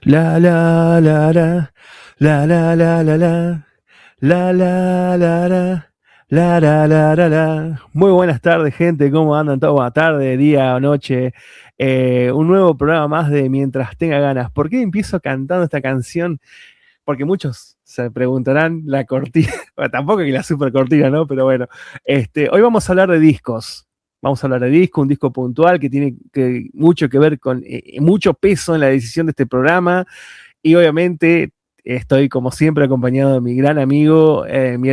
La la la la la la la la la la la la la. Muy buenas tardes, gente. ¿Cómo andan todos? Buenas tardes, día o noche. Un nuevo programa más de Mientras Tenga Ganas. ¿Por qué empiezo cantando esta canción? Porque muchos se preguntarán la cortina. Bueno, tampoco que la super cortina, ¿no? Pero bueno, hoy vamos a hablar de discos. Vamos a hablar de disco, un disco puntual que tiene mucho que ver con mucho peso en la decisión de este programa. Y obviamente estoy, como siempre, acompañado de mi gran amigo, mi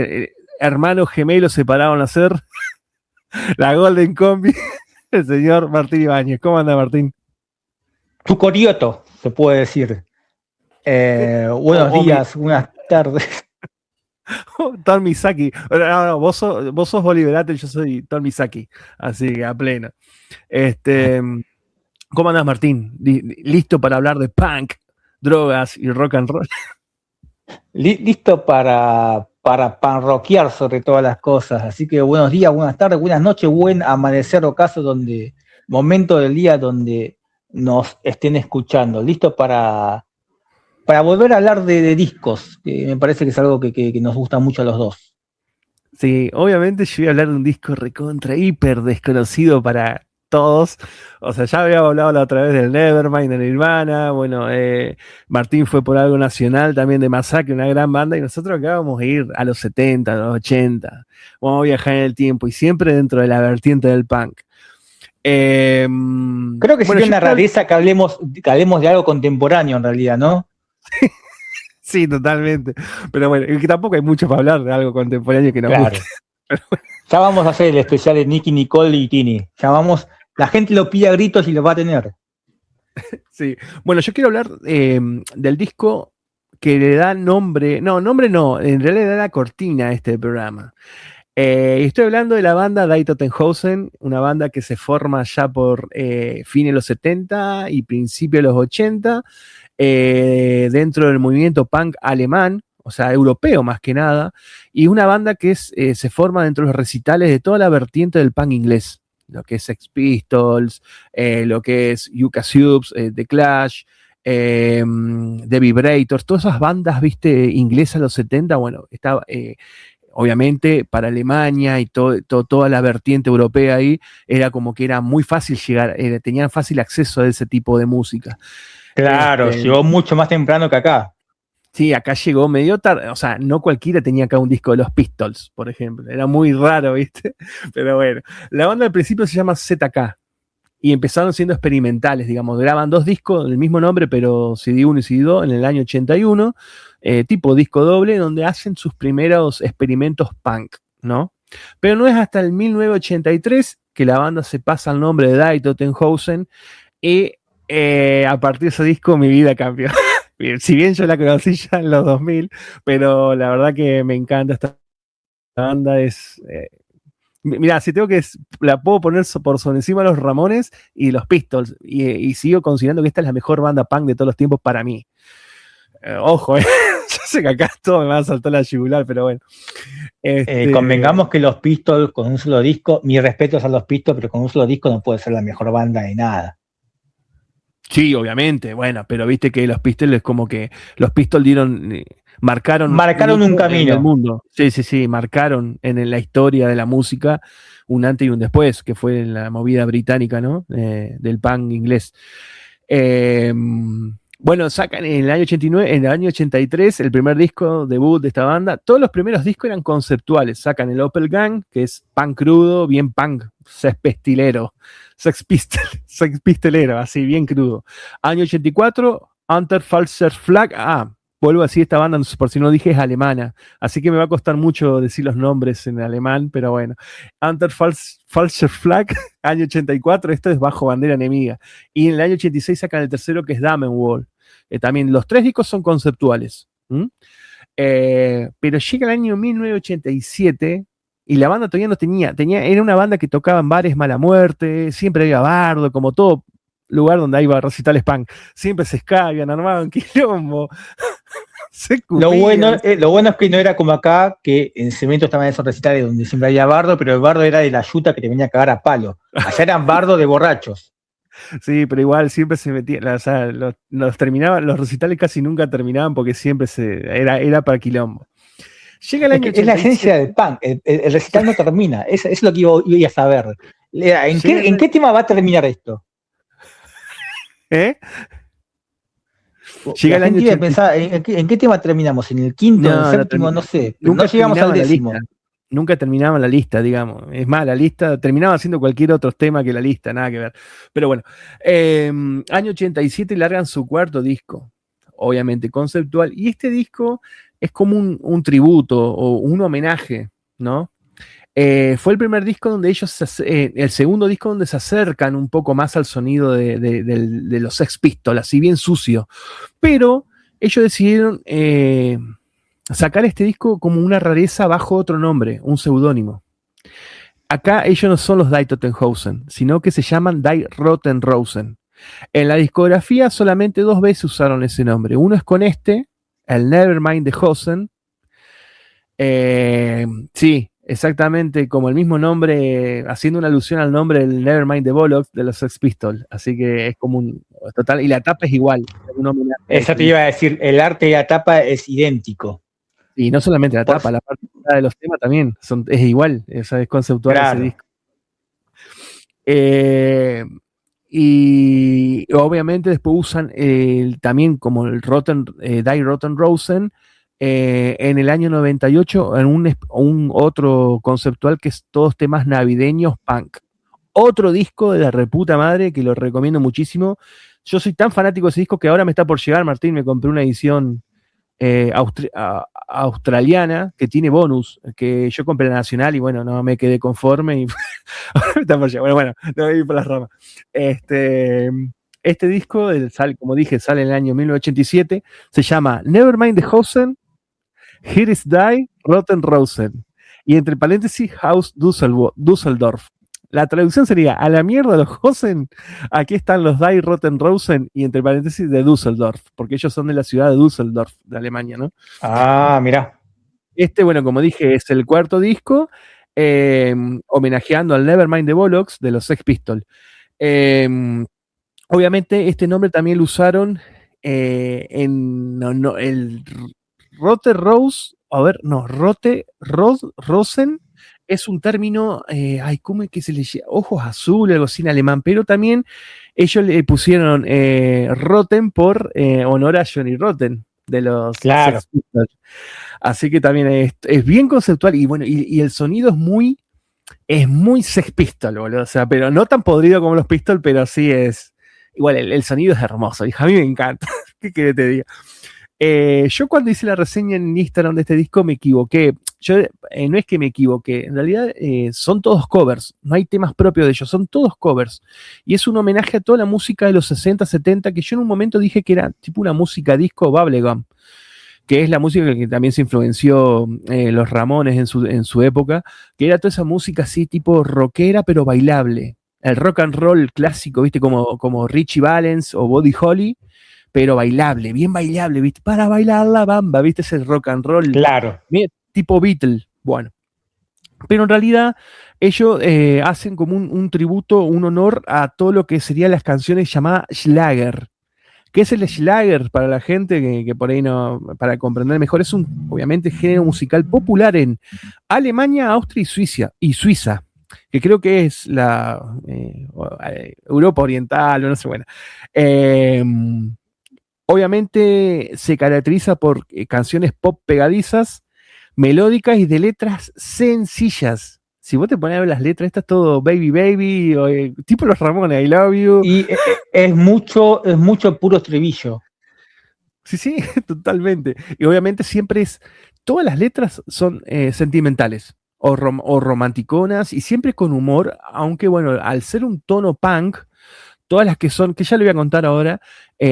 hermano gemelo separado al nacer, la Golden Combi, el señor Martín Ibáñez. ¿Cómo anda, Martín? Tu corioto, se puede decir. Buenos días, buenas tardes. Tom Misaki. No, vos sos Oliver Atom, yo soy Tom Misaki. Así que a pleno. ¿Cómo andás, Martín? ¿Listo para hablar de punk, drogas y rock and roll? Listo para panroquear sobre todas las cosas. Así que buenos días, buenas tardes, buenas noches, buen amanecer ocaso, momento del día donde nos estén escuchando. Listo para volver a hablar de discos, que me parece que es algo que nos gusta mucho a los dos. Sí, obviamente yo voy a hablar de un disco recontra, hiper desconocido para todos. O sea, ya había hablado la otra vez del Nevermind, de Nirvana. Bueno, Martín fue por algo nacional también de Massacre, una gran banda. Y nosotros acá vamos a ir a los 70, a los 80. Vamos a viajar en el tiempo y siempre dentro de la vertiente del punk. Creo que sería una rareza que hablemos de algo contemporáneo en realidad, ¿no? Sí, totalmente. Pero bueno, que tampoco hay mucho para hablar de algo contemporáneo que nos guste. Ya vamos a hacer el especial de Nicky, Nicole y Tini. La gente lo pide a gritos y lo va a tener. Sí. Bueno, yo quiero hablar del disco que le da nombre. No, nombre no, en realidad le da la cortina a este programa. Estoy hablando de la banda Die Totenhausen, una banda que se forma ya por fines de los 70 y principios de los 80. Dentro del movimiento punk alemán, o sea, europeo más que nada, y una banda que se forma dentro de los recitales de toda la vertiente del punk inglés, lo que es Sex Pistols, lo que es Yuka Subs, The Clash, The Vibrators, todas esas bandas, viste, inglesas de los 70, bueno, estaba... obviamente para Alemania y toda la vertiente europea ahí, era como que era muy fácil llegar, tenían fácil acceso a ese tipo de música. Claro, llegó mucho más temprano que acá. Sí, acá llegó medio tarde, o sea, no cualquiera tenía acá un disco de los Pistols, por ejemplo, era muy raro, ¿viste? Pero bueno, la banda al principio se llama ZK y empezaron siendo experimentales, digamos, graban dos discos del mismo nombre, pero CD 1 y CD 2 en el año 81, tipo disco doble, donde hacen sus primeros experimentos punk, ¿no? Pero no es hasta el 1983 que la banda se pasa al nombre de Die Totenhausen y a partir de ese disco mi vida cambió. Si bien yo la conocí ya en los 2000, pero la verdad que me encanta esta banda. Mirá, si tengo que, la puedo poner por sobre encima de los Ramones y los Pistols, y sigo considerando que esta es la mejor banda punk de todos los tiempos para mí. Ojo, yo sé que acá todo me va a saltar la yugular, pero bueno. Convengamos que los Pistols con un solo disco, mis respetos a los Pistols, pero con un solo disco no puede ser la mejor banda de nada. Sí, obviamente, bueno, pero viste que los Pistols es como que los Pistols marcaron un camino en el mundo. Sí, marcaron en la historia de la música un antes y un después, que fue en la movida británica, ¿no? Del punk inglés. Bueno, sacan en el año 89, en el año 83, el primer disco debut de esta banda. Todos los primeros discos eran conceptuales. Sacan el Opel Gang, que es punk crudo, bien punk, sex pistolero, así, bien crudo. Año 84, Unter Falser Flag. Vuelvo a decir, esta banda, por si no dije, es alemana. Así que me va a costar mucho decir los nombres en alemán, pero bueno. Unter Falser Flag, año 84, esto es bajo bandera enemiga. Y en el año 86 sacan el tercero, que es Damenwall. También los tres discos son conceptuales. Pero llega el año 1987 y la banda todavía no tenía, era una banda que tocaba en bares mala muerte, siempre había bardo, como todo lugar donde hay recitales punk, siempre se escabian, armaban quilombo. Lo bueno es que no era como acá, que en Cemento estaban esos recitales donde siempre había bardo, pero el bardo era de la yuta que te venía a cagar a palo. Allá eran bardo de borrachos. Sí, pero igual siempre se metía, o sea, los terminaban, los recitales casi nunca terminaban porque siempre era para quilombo. Llega el Es año que es la 87. esencia del punk, el recital no termina, es lo que iba a saber. Llega ¿En el, qué tema va a terminar esto? ¿eh? Llega La el año gente iba a pensar, 87. en qué tema terminamos? ¿En el quinto, en el No, no séptimo? No sé, pero no nunca llegamos al terminaban la lista. décimo. Nunca terminaban la lista, digamos. Es más, la lista terminaba haciendo cualquier otro tema que la lista, nada que ver. Pero bueno, año 87 largan su cuarto disco, obviamente conceptual. Y este disco es como un tributo o un homenaje, ¿no? Fue el primer disco donde el segundo disco donde se acercan un poco más al sonido de los Sex Pistols, así bien sucio. Pero ellos decidieron sacar este disco como una rareza bajo otro nombre, un seudónimo. Acá ellos no son los Die Tottenhausen, sino que se llaman Die Rottenrosen. En la discografía solamente 2 veces usaron ese nombre. Uno es con el Nevermind de Hosen. Sí, exactamente como el mismo nombre, haciendo una alusión al nombre del Nevermind de Bollocks de los Sex Pistols. Así que es como un total. Y la tapa es igual. Un homenaje a Eso te iba a decir, el arte de la tapa es idéntico. Y no solamente la tapa, la parte de los temas también es igual, es conceptual ese disco. Y obviamente después usan también como el Die Rottenrosen en el año 98 en un otro conceptual que es todos temas navideños punk. Otro disco de la reputa madre que lo recomiendo muchísimo. Yo soy tan fanático de ese disco que ahora me está por llegar, Martín, me compré una edición australiana que tiene bonus, que yo compré la nacional y bueno, no me quedé conforme y bueno, no voy a ir por las ramas. Este disco, como dije, sale en el año 1987, se llama Nevermind the Hosen, Here is Die Rottenrosen, y entre paréntesis Haus Dusseldorf. La traducción sería, a la mierda los Hosen, aquí están los Die Rottenrosen y entre paréntesis de Düsseldorf, porque ellos son de la ciudad de Düsseldorf, de Alemania, ¿no? Ah, mirá. Bueno, como dije, es el cuarto disco, homenajeando al Nevermind de Bollocks de los Sex Pistols. Obviamente, este nombre también lo usaron el Rote Rose, Rosen es un término, ¿cómo es que se le llama? Ojos azules, algo así en alemán, pero también ellos le pusieron Rotten por honor a Johnny Rotten de los Sex Pistols. Así que también es bien conceptual y bueno, y el sonido es muy Sex Pistol, boludo, o sea, pero no tan podrido como los Pistols, pero sí es, igual el sonido es hermoso, y a mí me encanta, ¿qué querés te diga? Yo cuando hice la reseña en Instagram de este disco me equivoqué. No es que me equivoqué, en realidad son todos covers, no hay temas propios de ellos, son todos covers. Y es un homenaje a toda la música de los 60, 70, que yo en un momento dije que era tipo una música disco bubblegum, que es la música que también se influenció los Ramones en su época, que era toda esa música así tipo rockera pero bailable. El rock and roll clásico, ¿viste? Como Richie Valens o Buddy Holly, pero bailable, bien bailable, ¿viste? Para bailar la bamba, ¿viste? Ese rock and roll. Claro. Tipo Beatle, bueno. Pero en realidad ellos hacen como un tributo, un honor a todo lo que serían las canciones llamadas Schlager. ¿Qué es el Schlager? Para la gente que por ahí no, para comprender mejor, es obviamente, género musical popular en Alemania, Austria y Suiza, que creo que es la Europa Oriental, o no sé, bueno. Obviamente se caracteriza por canciones pop pegadizas, melódicas y de letras sencillas. Si vos te pones a ver las letras, esto es todo baby baby, o, tipo los Ramones, I love you. Y es mucho puro estribillo. Sí, totalmente. Y obviamente todas las letras son sentimentales o romanticonas y siempre con humor, aunque bueno, al ser un tono punk, todas las que ya le voy a contar ahora,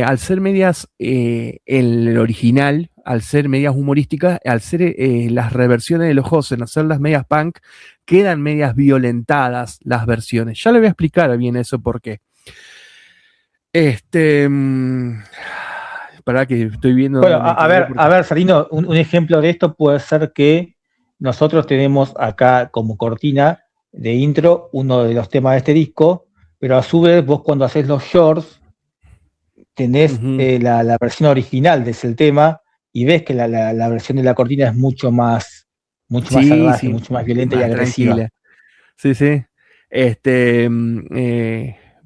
al ser medias, el original, al ser medias humorísticas, al ser las reversiones de los Hosen, hacer las medias punk, quedan medias violentadas las versiones. Ya le voy a explicar bien eso por qué. Para que estoy viendo. Bueno, a ver, Sarino, un ejemplo de esto puede ser que nosotros tenemos acá como cortina de intro uno de los temas de este disco, pero a su vez vos cuando haces los shorts tenés la versión original de ese tema y ves que la versión de la cortina es mucho más salvaje, mucho más violenta y agresiva. Tranquila. Sí, sí.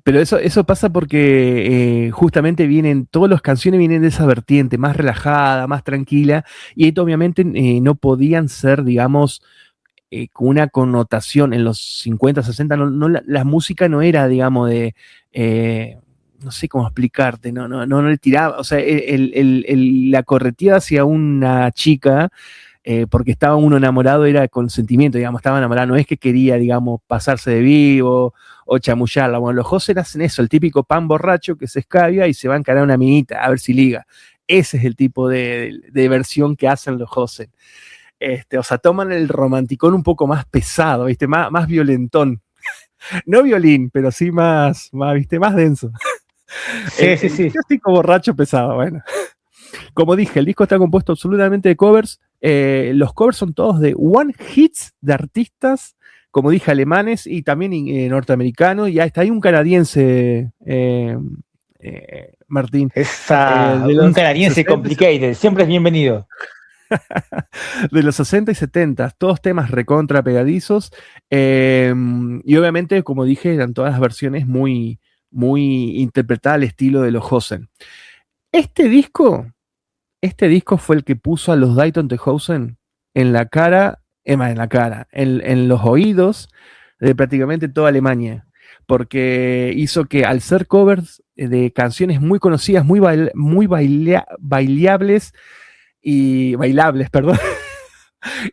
Pero eso pasa porque justamente todas las canciones vienen de esa vertiente, más relajada, más tranquila, y esto obviamente no podían ser, digamos, con una connotación en los 50, 60, la música no era, digamos, no sé cómo explicarte, no le tiraba, o sea, la corretía hacia una chica, porque estaba uno enamorado, era consentimiento, digamos, estaba enamorado, no es que quería, digamos, pasarse de vivo o chamullarla. Bueno, los Josen hacen eso, el típico pan borracho que se escabia y se va a encarar una amiguita a ver si liga. Ese es el tipo de versión que hacen los Josen. O sea, toman el romanticón un poco más pesado, ¿viste? Más violentón. No violín, pero sí ¿viste? Más denso. Sí. Clásico borracho pesado, bueno. Como dije, el disco está compuesto absolutamente de covers. Los covers son todos de one hits de artistas, como dije, alemanes y también norteamericanos. Y hasta hay un canadiense, Martín. Un canadiense 60, complicated, siempre es bienvenido. De los 60 y 70, todos temas recontra pegadizos. Y obviamente, como dije, eran todas las versiones muy, muy interpretadas al estilo de los Josen. Este disco fue el que puso a los Dayton Tejausen en los oídos de prácticamente toda Alemania, porque hizo que al ser covers de canciones muy conocidas, muy bailables, perdón,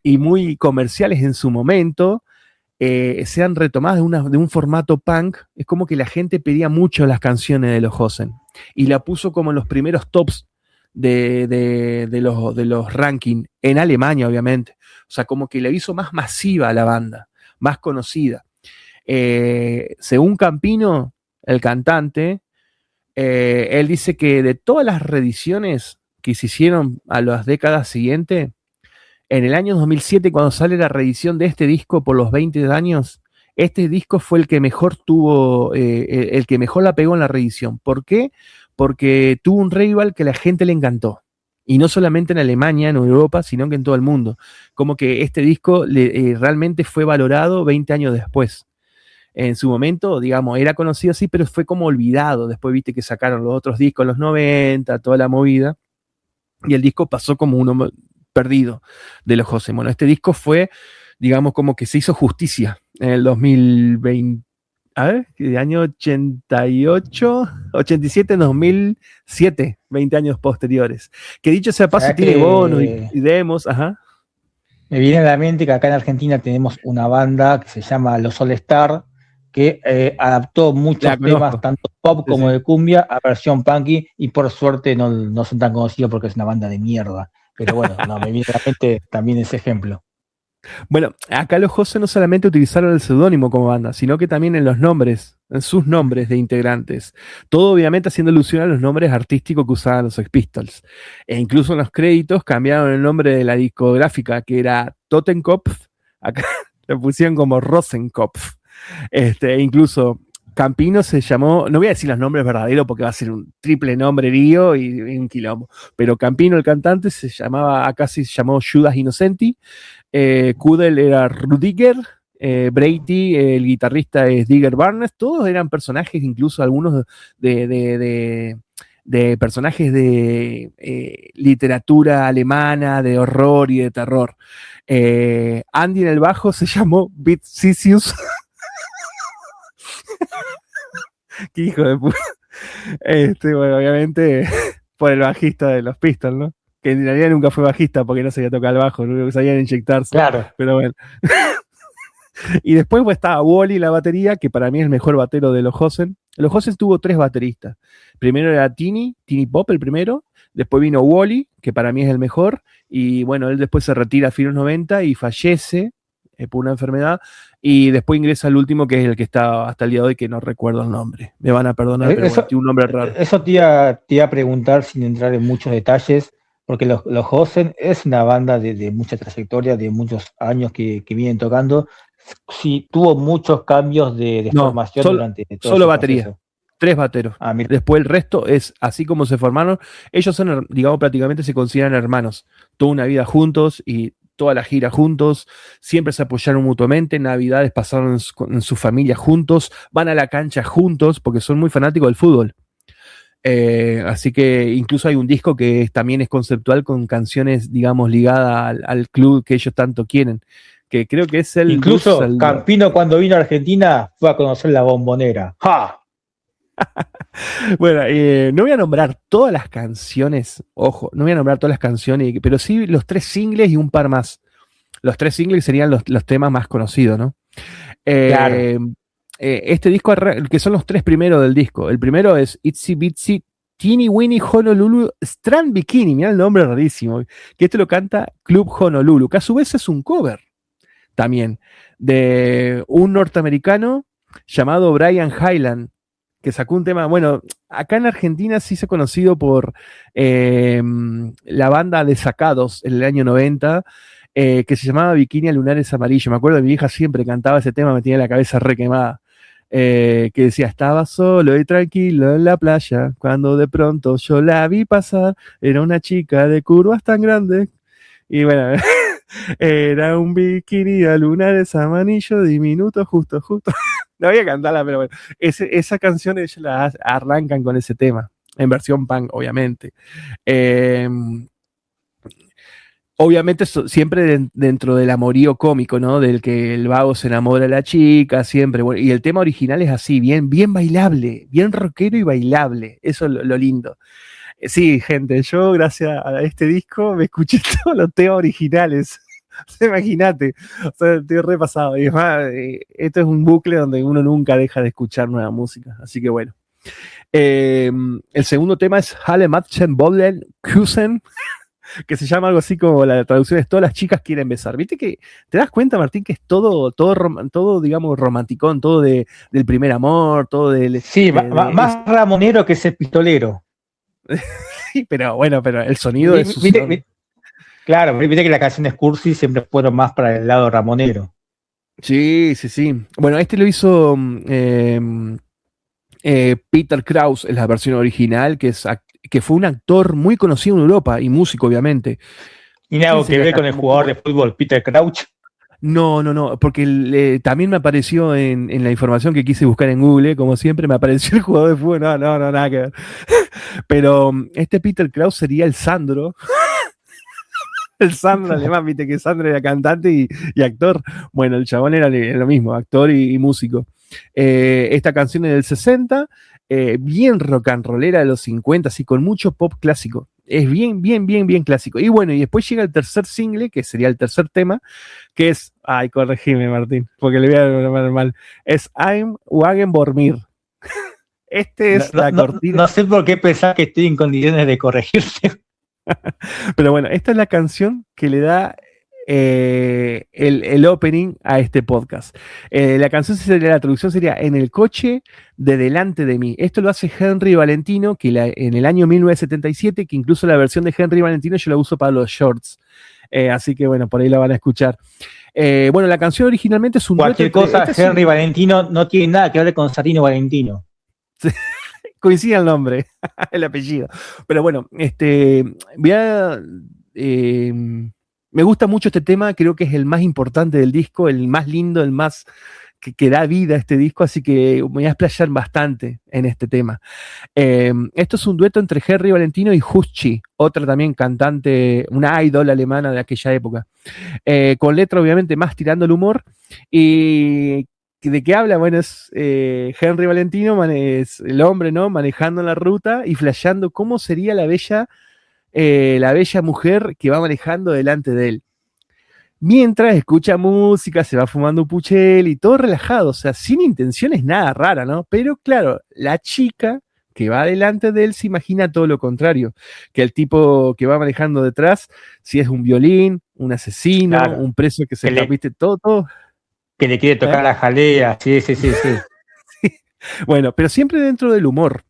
y muy comerciales en su momento, sean retomadas de un formato punk. Es como que la gente pedía mucho las canciones de los Josen y la puso como en los primeros tops de los rankings en Alemania, obviamente. O sea, como que la hizo más masiva a la banda, más conocida. Según Campino, el cantante, él dice que de todas las reediciones que se hicieron a las décadas siguientes, en el año 2007, cuando sale la reedición de este disco por los 20 años, este disco fue el que mejor tuvo, el que mejor la pegó en la reedición. ¿Por qué? Porque tuvo un revival que a la gente le encantó. Y no solamente en Alemania, en Europa, sino que en todo el mundo. Como que este disco realmente fue valorado 20 años después. En su momento, digamos, era conocido así, pero fue como olvidado. Después viste que sacaron los otros discos en los 90, toda la movida. Y el disco pasó como uno perdido de los Josen. Bueno, este disco fue, digamos, como que se hizo justicia en el 2020. A ver, de año 88, 87, 2007, 20 años posteriores. Que dicho sea paso, tiene bonos y demos, ajá. Me viene a la mente que acá en Argentina tenemos una banda que se llama Los All Star, que adaptó muchos temas, tanto pop como de cumbia, a versión punky, y por suerte no son tan conocidos porque es una banda de mierda. Pero bueno, me viene a la mente también ese ejemplo. Bueno, acá los Josen no solamente utilizaron el seudónimo como banda, sino que también en sus nombres de integrantes. Todo obviamente haciendo alusión a los nombres artísticos que usaban los Sex Pistols. E incluso en los créditos cambiaron el nombre de la discográfica, que era Totenkopf, acá lo pusieron como Rosenkopf. Incluso Campino se llamó, no voy a decir los nombres verdaderos porque va a ser un triple nombre lío y un quilombo, pero Campino, el cantante, acá se llamó Judas Innocenti. Kudel era Rudiger, Brady, el guitarrista es Digger Barnes. Todos eran personajes, incluso algunos de personajes de literatura alemana, de horror y de terror. Andy en el bajo se llamó Bitsisius. Qué hijo de puta. Bueno, obviamente por el bajista de los Pistols, ¿no? Que en realidad nunca fue bajista porque no sabía tocar el bajo, lo único que sabía era inyectarse. Claro. Pero bueno. Y después estaba Wally la batería, que para mí es el mejor batero de los Josen. Los Josen tuvo 3 bateristas. Primero era Tini Pop, el primero. Después vino Wally, que para mí es el mejor. Y bueno, él después se retira a fines 90 y fallece por una enfermedad. Y después ingresa el último, que es el que está hasta el día de hoy, que no recuerdo el nombre. Me van a perdonar, pero bueno, tiene un nombre raro. Eso te iba a preguntar sin entrar en muchos detalles, porque los Josen es una banda de mucha trayectoria, de muchos años que vienen tocando. sí, tuvo muchos cambios de No, formación durante todo solo ese batería. proceso. 3 bateros. Ah, mira. Después el resto es así como se formaron. Ellos son, digamos, prácticamente se consideran hermanos. Toda una vida juntos y toda la gira juntos. Siempre se apoyaron mutuamente. Navidades pasaron en su familia juntos. Van a la cancha juntos porque son muy fanáticos del fútbol. Así que incluso hay un disco que también es conceptual con canciones, digamos, ligadas al club que ellos tanto quieren. Que creo que es el Incluso Campino, cuando vino a Argentina, fue a conocer la Bombonera. ¡Ja! Bueno, no voy a nombrar todas las canciones, ojo, no voy a nombrar todas las canciones, pero sí los 3 singles y un par más. Los 3 singles serían los temas más conocidos, ¿no? Claro. Este disco, que son los 3 primeros del disco. El primero es Itsy Bitsy Teeny Weeny Honolulu Strand Bikini, mirá el nombre rarísimo, que este lo canta Club Honolulu, que a su vez es un cover también de un norteamericano llamado Brian Hyland, que sacó un tema, bueno, acá en Argentina sí se ha conocido por la banda de Sacados en el año 90, que se llamaba Bikini a Lunares Amarillo. Me acuerdo que mi hija siempre cantaba ese tema, me tenía la cabeza re quemada. Que decía, estaba solo y tranquilo en la playa, cuando de pronto yo la vi pasar, era una chica de curvas tan grandes. Y bueno, era un bikini a lunares amarillo, diminuto, justo. No voy a cantarla, pero bueno, esa canción ellos la arrancan con ese tema, en versión punk, obviamente. Obviamente siempre dentro del amorío cómico, ¿no? Del que el vago se enamora de la chica, siempre. Bueno, y el tema original es así, bien bailable, bien rockero y bailable. Eso es lo lindo. Sí, gente, yo gracias a este disco me escuché todos los temas originales. Imagínate, o sea, estoy repasado. Y además, esto es un bucle donde uno nunca deja de escuchar nueva música. Así que bueno. El segundo tema es Halle Madsen Bolden Kusen, que se llama algo así como la traducción es todas las chicas quieren besar. ¿Viste que te das cuenta, Martín, que es todo digamos, romanticón, todo del primer amor, todo del... Sí, más ramonero que ese pistolero. Sí, pero bueno, pero el sonido es... Claro, viste que las canciones cursi siempre fueron más para el lado ramonero. Sí. Bueno, este lo hizo Peter Krause en la versión original, que fue un actor muy conocido en Europa y músico, obviamente. ¿Tiene algo que ver con el jugador de fútbol Peter Crouch? No, porque también me apareció en la información que quise buscar en Google, como siempre, me apareció el jugador de fútbol. No, nada que ver. Pero este Peter Krause sería el Sandro. El Sandro alemán, viste que Sandro era cantante y actor. Bueno, el chabón era lo mismo, actor y músico. Esta canción es del 60, bien rock and rollera de los 50, así con mucho pop clásico. Es bien clásico. Y bueno, y después llega el tercer single, que sería el tercer tema, que es, ay, corregime, Martín, porque le voy a llamar mal, es I'm Wagen Bormir. Este es la cortina. No sé por qué pensás que estoy en condiciones de corregirte. Pero bueno, esta es la canción que le da el opening a este podcast. La canción la traducción sería En el coche de delante de mí. Esto lo hace Henry Valentino, que en el año 1977, que incluso la versión de Henry Valentino yo la uso para los shorts. Así que bueno, por ahí la van a escuchar. Bueno, la canción originalmente es un... Cualquier cosa, Henry Valentino no tiene nada que ver con Satino Valentino. Coincide el nombre, el apellido. Pero bueno, me gusta mucho este tema, creo que es el más importante del disco, el más lindo, el más que da vida a este disco, así que me voy a explayar bastante en este tema. Esto es un dueto entre Henry Valentino y Huschi, otra también cantante, una idol alemana de aquella época, con letra obviamente más tirando el humor. Y ¿de qué habla? Bueno, es Henry Valentino, es el hombre, ¿no? Manejando la ruta y flasheando cómo sería la bella mujer que va manejando delante de él. Mientras escucha música, se va fumando un puchel y todo relajado, o sea, sin intenciones nada rara, ¿no? Pero claro, la chica que va delante de él se imagina todo lo contrario, que el tipo que va manejando detrás, si es un violín, un asesino, claro, un preso que se viste todo. Que le quiere tocar la jalea, sí. Sí. Bueno, pero siempre dentro del humor.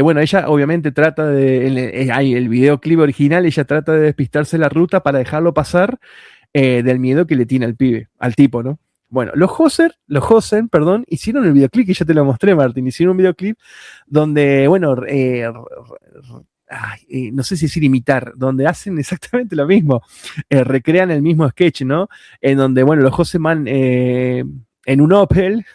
Bueno, ella obviamente trata hay el videoclip original, ella trata de despistarse la ruta para dejarlo pasar del miedo que le tiene al pibe, al tipo, ¿no? Bueno, los Hosen, perdón, hicieron el videoclip, que ya te lo mostré, Martín, hicieron un videoclip donde, bueno, no sé si decir imitar, donde hacen exactamente lo mismo, recrean el mismo sketch, ¿no? En donde, bueno, los Hosen van en un Opel,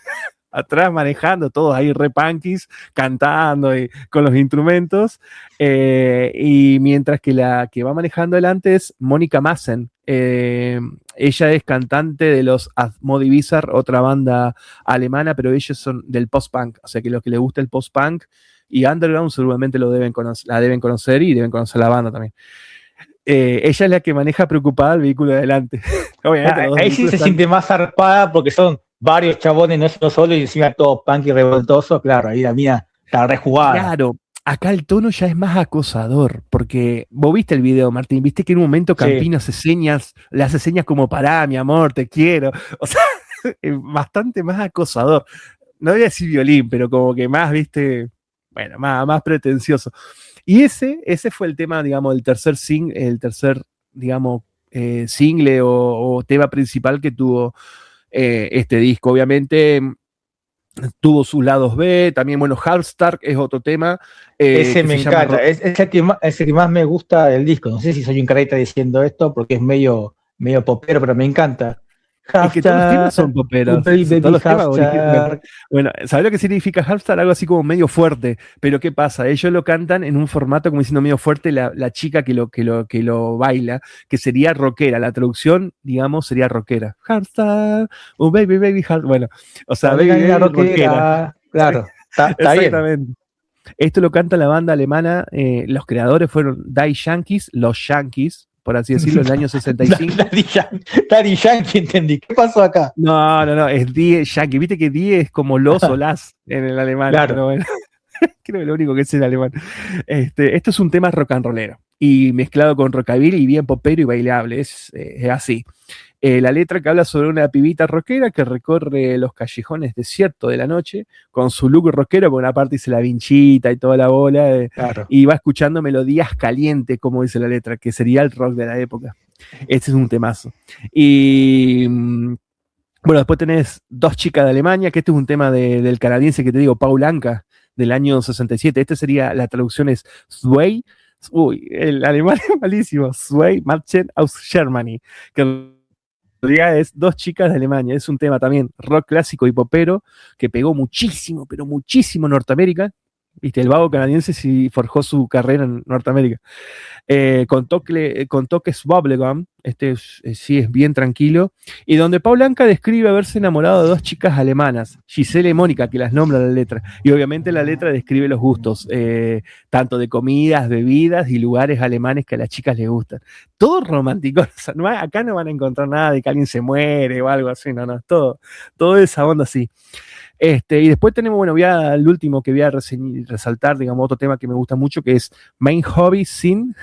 atrás manejando, todos ahí re punkis, cantando y con los instrumentos, y mientras que la que va manejando adelante es Mónica Massen. Ella es cantante de los Asmodee Bizarre, otra banda alemana, pero ellos son del post-punk, o sea que los que les gusta el post-punk y underground seguramente la deben conocer y deben conocer la banda también. Ella es la que maneja preocupada el vehículo de adelante. Obviamente, ahí sí se siente más zarpada porque son varios chabones, no es uno solo, y encima todo punk y revoltoso, claro, ahí la mía está rejugada. Claro, acá el tono ya es más acosador, porque vos viste el video, Martín, viste que en un momento Campino le hace señas como pará, mi amor, te quiero. O sea, es bastante más acosador. No voy a decir violín, pero como que más, viste, bueno, más pretencioso. Y ese fue el tema, digamos, el tercer, digamos, single o tema principal que tuvo este disco. Obviamente tuvo sus lados B, también, bueno, Halfstark es otro tema. Ese me encanta, es el que más me gusta del disco. No sé si soy un careta diciendo esto porque es medio popero, pero me encanta. Es que todos los temas son poperos. Todos los temas bueno, ¿sabes lo que significa Halfstark? Algo así como medio fuerte. Pero ¿qué pasa? Ellos lo cantan en un formato como diciendo medio fuerte la chica que lo baila, que sería rockera. La traducción, digamos, sería rockera. Halfstark, baby, baby, Halfstark. Bueno, o sea, baby, rockera. Claro, está exactamente. Bien. Esto lo canta la banda alemana. Los creadores fueron Die Yankees, los Yankees, por así decirlo, en el año 65. Daddy Yankee, entendí. ¿Qué pasó acá? No, es Die Yankee. Viste que Die es como los o las en el alemán. Claro. Pero bueno, creo que lo único que es el alemán. Esto es un tema rock and rollero y mezclado con rockabilly y bien popero y bailable. Es así. La letra que habla sobre una pibita rockera que recorre los callejones desiertos de la noche con su look rockero, por una parte dice la vinchita y toda la bola, claro. Y va escuchando melodías calientes, como dice la letra, que sería el rock de la época. Este es un temazo. Y bueno, después tenés Dos chicas de Alemania, que este es un tema del canadiense que te digo, Paul Anka, del año 67. Este sería, la traducción es Zwei, el alemán es malísimo, Zwei Mädchen aus Germany, que es Dos chicas de Alemania. Es un tema también rock clásico y popero que pegó muchísimo, pero muchísimo en Norteamérica. Viste, el vago canadiense sí forjó su carrera en Norteamérica. Con toques bubblegum, sí es bien tranquilo, y donde Paul Anka describe haberse enamorado de dos chicas alemanas, Giselle y Mónica, que las nombra la letra, y obviamente la letra describe los gustos, tanto de comidas, bebidas y lugares alemanes que a las chicas les gustan. Todo romántico, o sea, acá no van a encontrar nada de que alguien se muere o algo así, no, todo esa onda así. Y después tenemos, bueno, voy al último que voy a resaltar, digamos, otro tema que me gusta mucho, que es Main Hobby Sin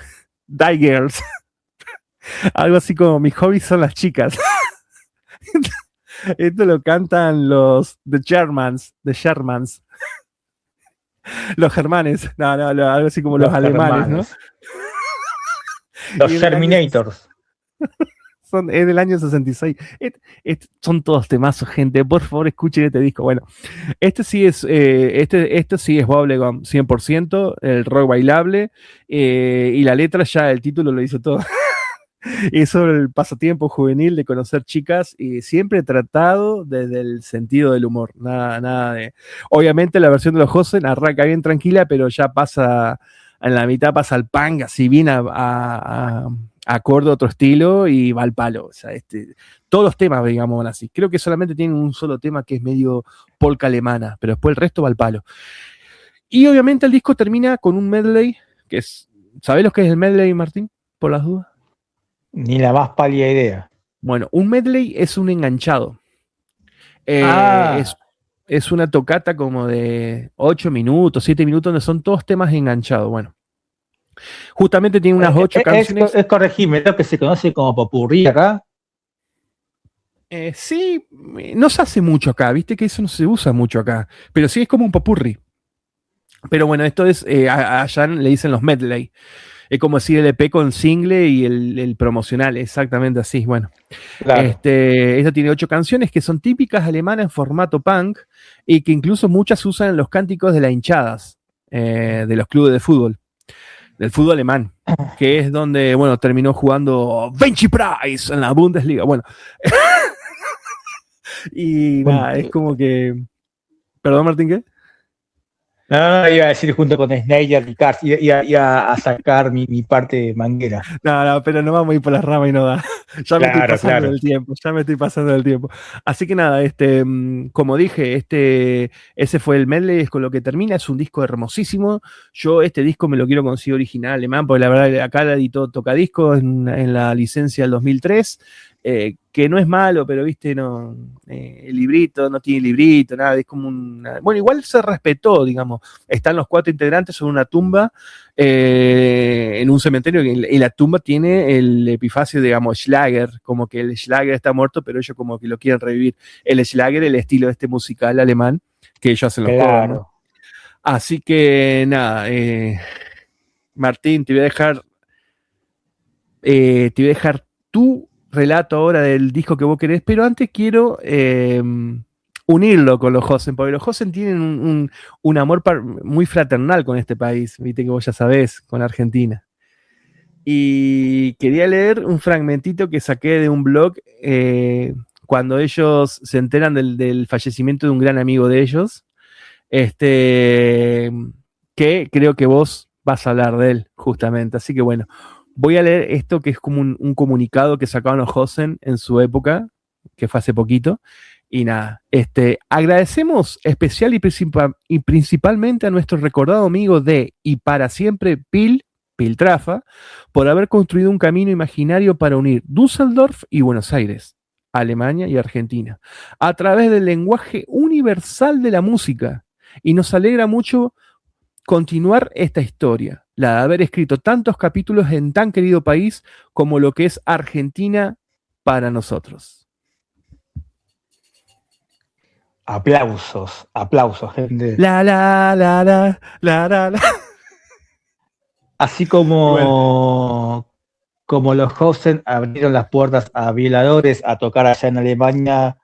Die Girls. Algo así como mis hobbies son las chicas. Esto lo cantan The Germans. Los germanes. No, algo así como los alemanes, ¿no? Los Terminators. Es del año 66. Son todos temazos, gente. Por favor, escuchen este disco. Bueno, este sí es bubblegum 100%, el rock bailable, y la letra ya, el título lo hizo todo. Y sobre el pasatiempo juvenil de conocer chicas, y siempre tratado desde el sentido del humor. Nada de. Obviamente la versión de los Hosen arranca bien tranquila, pero ya pasa, en la mitad pasa al punk, así bien acorde a otro estilo y va al palo. O sea, todos los temas, digamos, van así. Creo que solamente tienen un solo tema que es medio polka alemana, pero después el resto va al palo. Y obviamente el disco termina con un medley, que es. ¿Sabés lo que es el medley, Martín? Por las dudas. Ni la más pálida idea. Bueno, un medley es un enganchado. Es una tocata como de 8 minutos, 7 minutos, donde son todos temas enganchados. Bueno, justamente tiene unas 8 canciones. Es corregirme, lo que se conoce como popurrí acá. Sí, no se hace mucho acá, viste que eso no se usa mucho acá, pero sí es como un popurrí. Pero bueno, esto es, allá le dicen los medley. Es como decir el EP con single y el promocional, exactamente así. Bueno, Claro. esta tiene 8 canciones que son típicas alemanas en formato punk y que incluso muchas usan en los cánticos de las hinchadas de los clubes de fútbol, del fútbol alemán, que es donde, bueno, terminó jugando Vinci Price en la Bundesliga. Bueno, y Bueno, nada, es como que... Perdón, Martín, ¿qué? no, iba a decir junto con Snyder y Cars, iba a sacar mi parte manguera. No, pero no vamos a ir por las ramas y no da. Ya me estoy Claro, pasando claro. del tiempo, ya me estoy pasando del tiempo. Así que nada, como dije, ese fue el medley, es con lo que termina, es un disco hermosísimo. Yo este disco me lo quiero conseguir original alemán, porque la verdad acá la editó Tocadiscos en la licencia del 2003, que no es malo, pero viste, no, el librito, no tiene librito, nada, es como bueno, igual se respetó, digamos, están los 4 integrantes sobre una tumba, en un cementerio, y la tumba tiene el epifacio, digamos, Schlager, como que el Schlager está muerto, pero ellos como que lo quieren revivir. El Schlager, el estilo este musical alemán, que ellos hacen los covers, ¿no? Claro. Así que nada, Martín, te voy a dejar tu relato ahora del disco que vos querés, pero antes quiero unirlo con los Hosen, porque los Hosen tienen un amor muy fraternal con este país, viste que vos ya sabés, con Argentina. Y quería leer un fragmentito que saqué de un blog cuando ellos se enteran del fallecimiento de un gran amigo de ellos, que creo que vos vas a hablar de él, justamente. Así que bueno, voy a leer esto que es como un comunicado que sacaron los Hosen en su época, que fue hace poquito. Y nada, agradecemos especial y principalmente a nuestro recordado amigo de y para siempre Piltrafa, por haber construido un camino imaginario para unir Düsseldorf y Buenos Aires, Alemania y Argentina, a través del lenguaje universal de la música. Y nos alegra mucho continuar esta historia, la de haber escrito tantos capítulos en tan querido país como lo que es Argentina para nosotros. Aplausos, aplausos, gente. La, la, la, la, la, la, la. Así Bueno, como los Hosen abrieron las puertas a Violadores a tocar allá en Alemania,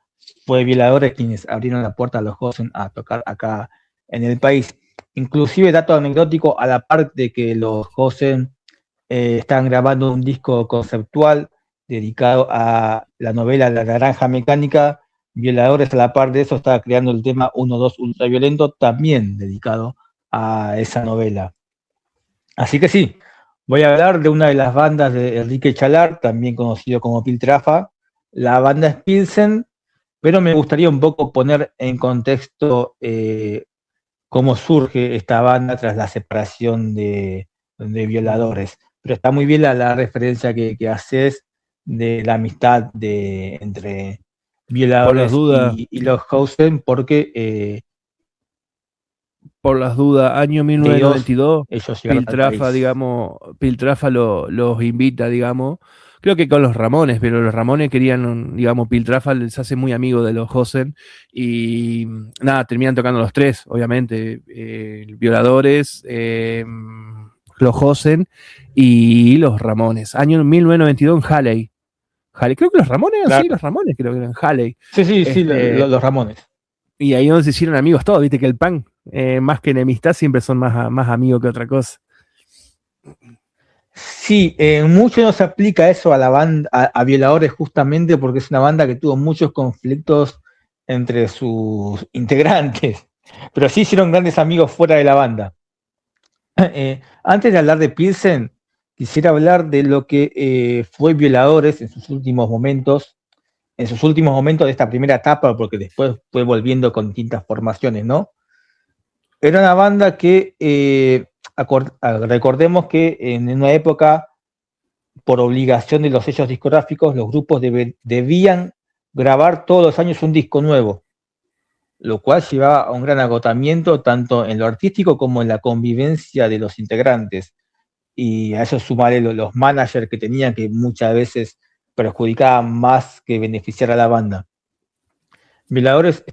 fue Violadores quienes abrieron la puerta a los Hosen a tocar acá en el país. Inclusive, dato anecdótico, a la par de que los Hosen están grabando un disco conceptual dedicado a la novela La Naranja Mecánica, Violadores a la par de eso estaba creando el tema 1-2 Ultraviolento, también dedicado a esa novela. Así que sí, voy a hablar de una de las bandas de Enrique Chalar, también conocido como Piltrafa. La banda es Pilsen, pero me gustaría un poco poner en contexto cómo surge esta banda tras la separación de Violadores. Pero está muy bien la referencia que haces de la amistad entre por las Violadores dudas, y los Hausen, porque año ellos 1992, llegaron al país. Piltrafa los invita, digamos, creo que con los Ramones, pero los Ramones querían, digamos, Piltrafa les hace muy amigo de los Hosen y nada, terminan tocando los tres, obviamente, Violadores, los Hosen y los Ramones. Año 1992 en Halley. Creo que los Ramones, Claro. sí, los Ramones creo que eran Halley. Sí, los Ramones. Y ahí donde se hicieron amigos todos, viste que el punk, más que enemistad, siempre son más amigos que otra cosa. Sí, mucho no se aplica eso a la banda, a Violadores justamente porque es una banda que tuvo muchos conflictos entre sus integrantes, pero sí hicieron grandes amigos fuera de la banda. Antes de hablar de Pilsen, quisiera hablar de lo que fue Violadores en sus últimos momentos de esta primera etapa, porque después fue volviendo con distintas formaciones, ¿no? Era una banda que, recordemos que en una época, por obligación de los sellos discográficos, los grupos debían grabar todos los años un disco nuevo, lo cual llevaba a un gran agotamiento tanto en lo artístico como en la convivencia de los integrantes. Y a eso sumaré los managers que tenían, que muchas veces perjudicaban más que beneficiar a la banda. Violadores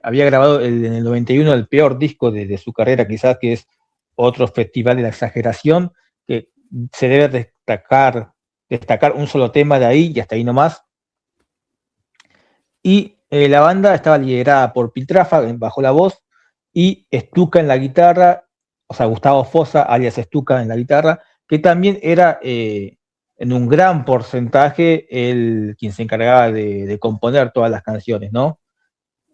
había grabado en el 91 el peor disco de su carrera, quizás, que es Otro Festival de la Exageración, que se debe destacar un solo tema de ahí y hasta ahí nomás. Y la banda estaba liderada por Piltrafa bajo la voz y Stuka en la guitarra, o sea, Gustavo Fossa, alias Stuka en la guitarra, que también era en un gran porcentaje quien se encargaba de componer todas las canciones, ¿no?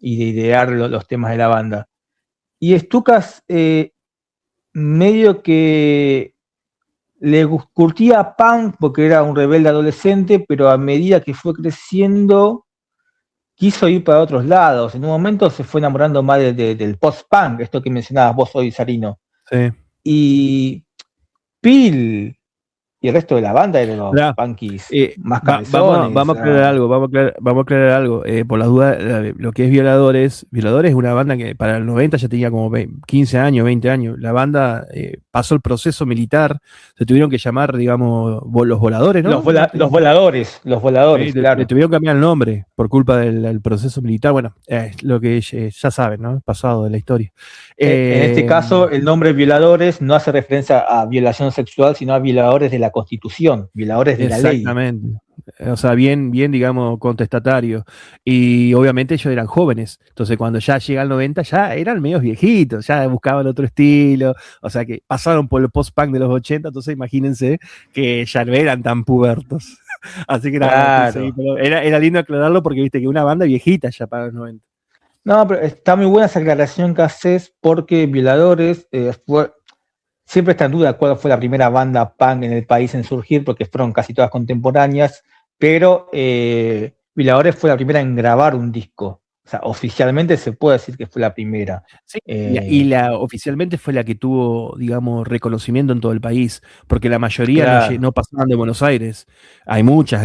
Y de idear los temas de la banda. Y Stuka medio que le curtía punk porque era un rebelde adolescente, pero a medida que fue creciendo quiso ir para otros lados. En un momento se fue enamorando más del post-punk, esto que mencionabas vos hoy, Sarino. Sí. Y Pil y el resto de la banda eran los punkies más cabezones. Vamos a aclarar algo, vamos a aclarar algo. Por las dudas, lo que es Violadores es una banda que para el 90 ya tenía como 15 años, 20 años. La banda pasó el proceso militar, se tuvieron que llamar, digamos, los voladores, ¿no? Los voladores, sí, claro. Le tuvieron que cambiar el nombre por culpa del proceso militar. Bueno, lo que ya saben, ¿no? Pasado de la historia. En este caso, el nombre Violadores no hace referencia a violación sexual, sino a violadores de la Constitución, violadores de la ley. Exactamente. O sea, bien, digamos, contestatario. Y obviamente ellos eran jóvenes. Entonces, cuando ya llega el 90, ya eran medios viejitos, ya buscaban otro estilo. O sea, que pasaron por el post-punk de los 80, entonces imagínense que ya no eran tan pubertos. Así que claro. era lindo aclararlo porque viste que una banda viejita ya para los 90. No, pero está muy buena esa aclaración que haces porque Violadores siempre está en duda cuál fue la primera banda punk en el país en surgir, porque fueron casi todas contemporáneas, pero Violadores fue la primera en grabar un disco. O sea, oficialmente se puede decir que fue la primera. Sí, y oficialmente fue la que tuvo, digamos, reconocimiento en todo el país, porque la mayoría claro. no pasaban de Buenos Aires. Hay muchas,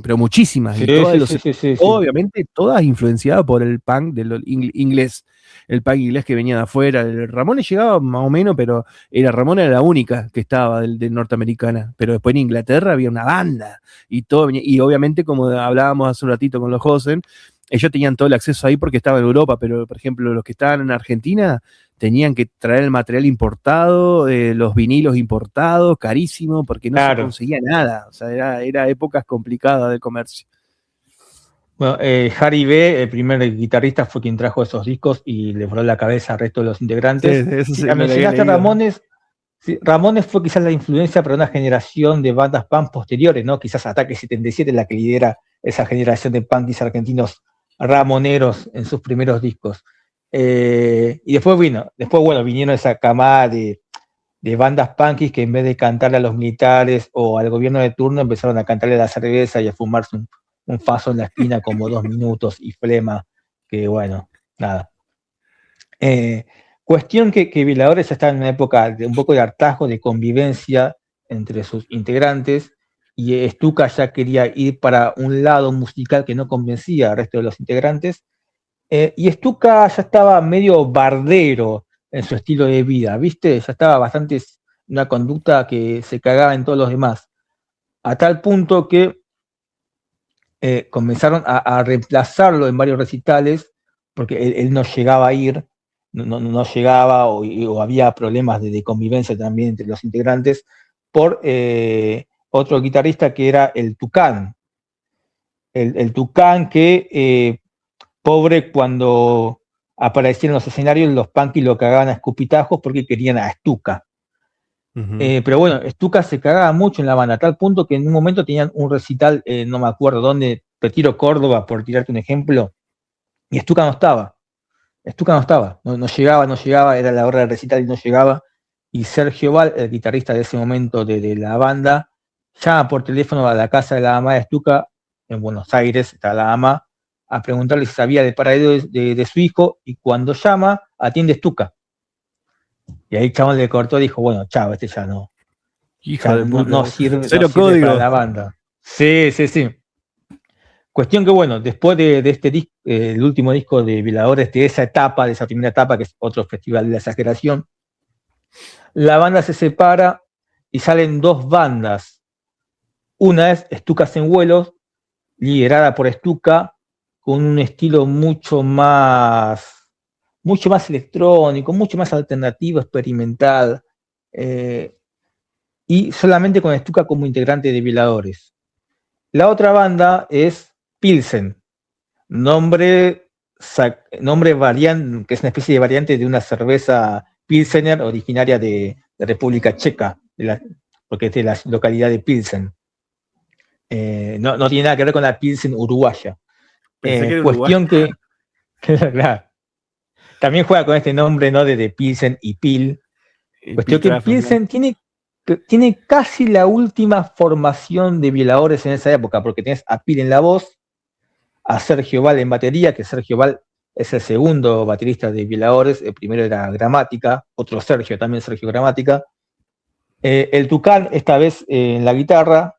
pero muchísimas. Sí, y todas sí, obviamente todas influenciadas por el punk del inglés. El punk inglés que venía de afuera. El Ramones llegaba más o menos, pero Ramones era la única que estaba de norteamericana. Pero después en Inglaterra había una banda. Y obviamente, como hablábamos hace un ratito con los Hosen, ellos tenían todo el acceso ahí porque estaban en Europa, pero por ejemplo los que estaban en Argentina tenían que traer el material importado, los vinilos importados, carísimo, porque no se conseguía nada. O sea, era épocas complicadas de comercio. Bueno, Harry B., el primer guitarrista, fue quien trajo esos discos y le voló la cabeza al resto de los integrantes. Sí, mencionaste a Ramones. Sí, Ramones fue quizás la influencia para una generación de bandas punk posteriores, ¿no? Quizás Ataque 77 es la que lidera esa generación de punkis argentinos ramoneros en sus primeros discos. Y después vinieron esa camada de bandas punkis que en vez de cantarle a los militares o al gobierno de turno empezaron a cantarle a la cerveza y a fumarse un faso en la esquina como 2 minutos y flema, que bueno, nada. Cuestión que Violadores ya está en una época de un poco de hartazgo, de convivencia entre sus integrantes, y Stuka ya quería ir para un lado musical que no convencía al resto de los integrantes, y Stuka ya estaba medio bardero en su estilo de vida, ¿viste? Ya estaba bastante una conducta que se cagaba en todos los demás, a tal punto que comenzaron a reemplazarlo en varios recitales, porque él no llegaba a ir, no llegaba o había problemas de convivencia también entre los integrantes, por otro guitarrista que era el Tucán. El Tucán que, pobre, cuando aparecían en los escenarios, los punkis lo cagaban a escupitajos porque querían a Stuka. Pero bueno, Stuka se cagaba mucho en la banda, a tal punto que en un momento tenían un recital, no me acuerdo dónde, Retiro Córdoba, por tirarte un ejemplo, y Stuka no estaba. No llegaba, era la hora del recital y no llegaba. Y Sergio Val, el guitarrista de ese momento de la banda, llama por teléfono a la casa de la mamá de Stuka, en Buenos Aires, está la mamá, a preguntarle si sabía del paradero de su hijo, y cuando llama, atiende Stuka. Y ahí el chabón le cortó y dijo, bueno, chao, este ya no. Hija de puta. No sirve código para la banda. Sí. Cuestión que, bueno, después de este disco, el último disco de Violadores, de esa primera etapa, que es otro festival de la exageración, la banda se separa y salen 2 bandas. Una es Stukas en Vuelos, liderada por Stuka, con un estilo mucho más mucho más electrónico, mucho más alternativo, experimental. y solamente con Stuka como integrante de Violadores. La otra banda es Pilsen, nombre variante, que es una especie de variante de una cerveza Pilsener originaria de República Checa, porque es de la localidad de Pilsen. No tiene nada que ver con la Pilsen uruguaya. Pensé que era Cuestión Uruguay. claro, también juega con este nombre, ¿no? De Pilsen y Pil. Cuestión que Pilsen tiene casi la última formación de Violadores en esa época, porque tenés a Pil en la voz, a Sergio Val en batería, que Sergio Val es el segundo baterista de Violadores, el primero era Gramática, otro Sergio, también Sergio Gramática. El Tucán, esta vez en la guitarra,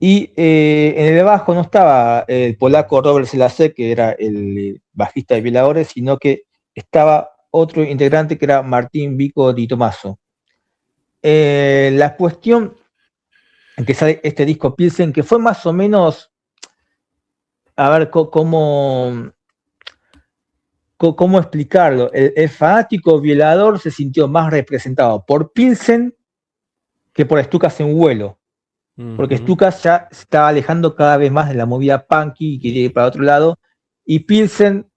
y en el bajo no estaba el polaco Robert Selasek, que era el bajista de Violadores, sino que estaba otro integrante que era Martín Vico Di Tomaso. La cuestión en que sale este disco Pilsen, que fue más o menos, a ver cómo explicarlo. El fanático Violador se sintió más representado por Pilsen que por Stukas en vuelo. Porque Stukas ya se estaba alejando cada vez más de la movida punky y quería ir para otro lado. Y Pilsen,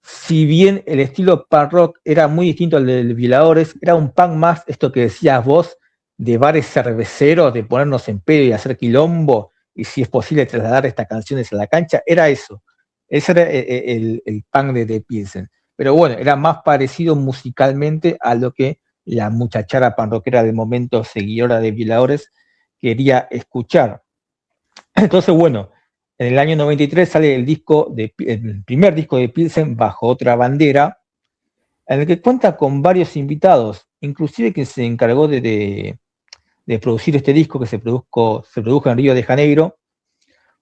si bien el estilo punk rock era muy distinto al de Violadores, era un punk más, esto que decías vos, de bares cerveceros, de ponernos en pedo y hacer quilombo, y si es posible trasladar estas canciones a la cancha, era eso. Ese era el punk de Pilsen. Pero bueno, era más parecido musicalmente a lo que la muchachara punk rockera del momento, seguidora de Violadores, quería escuchar. Entonces, bueno, en el año 93 sale el primer disco de Pilsen bajo otra bandera, en el que cuenta con varios invitados, inclusive quien se encargó de producir este disco, que se produjo en Río de Janeiro,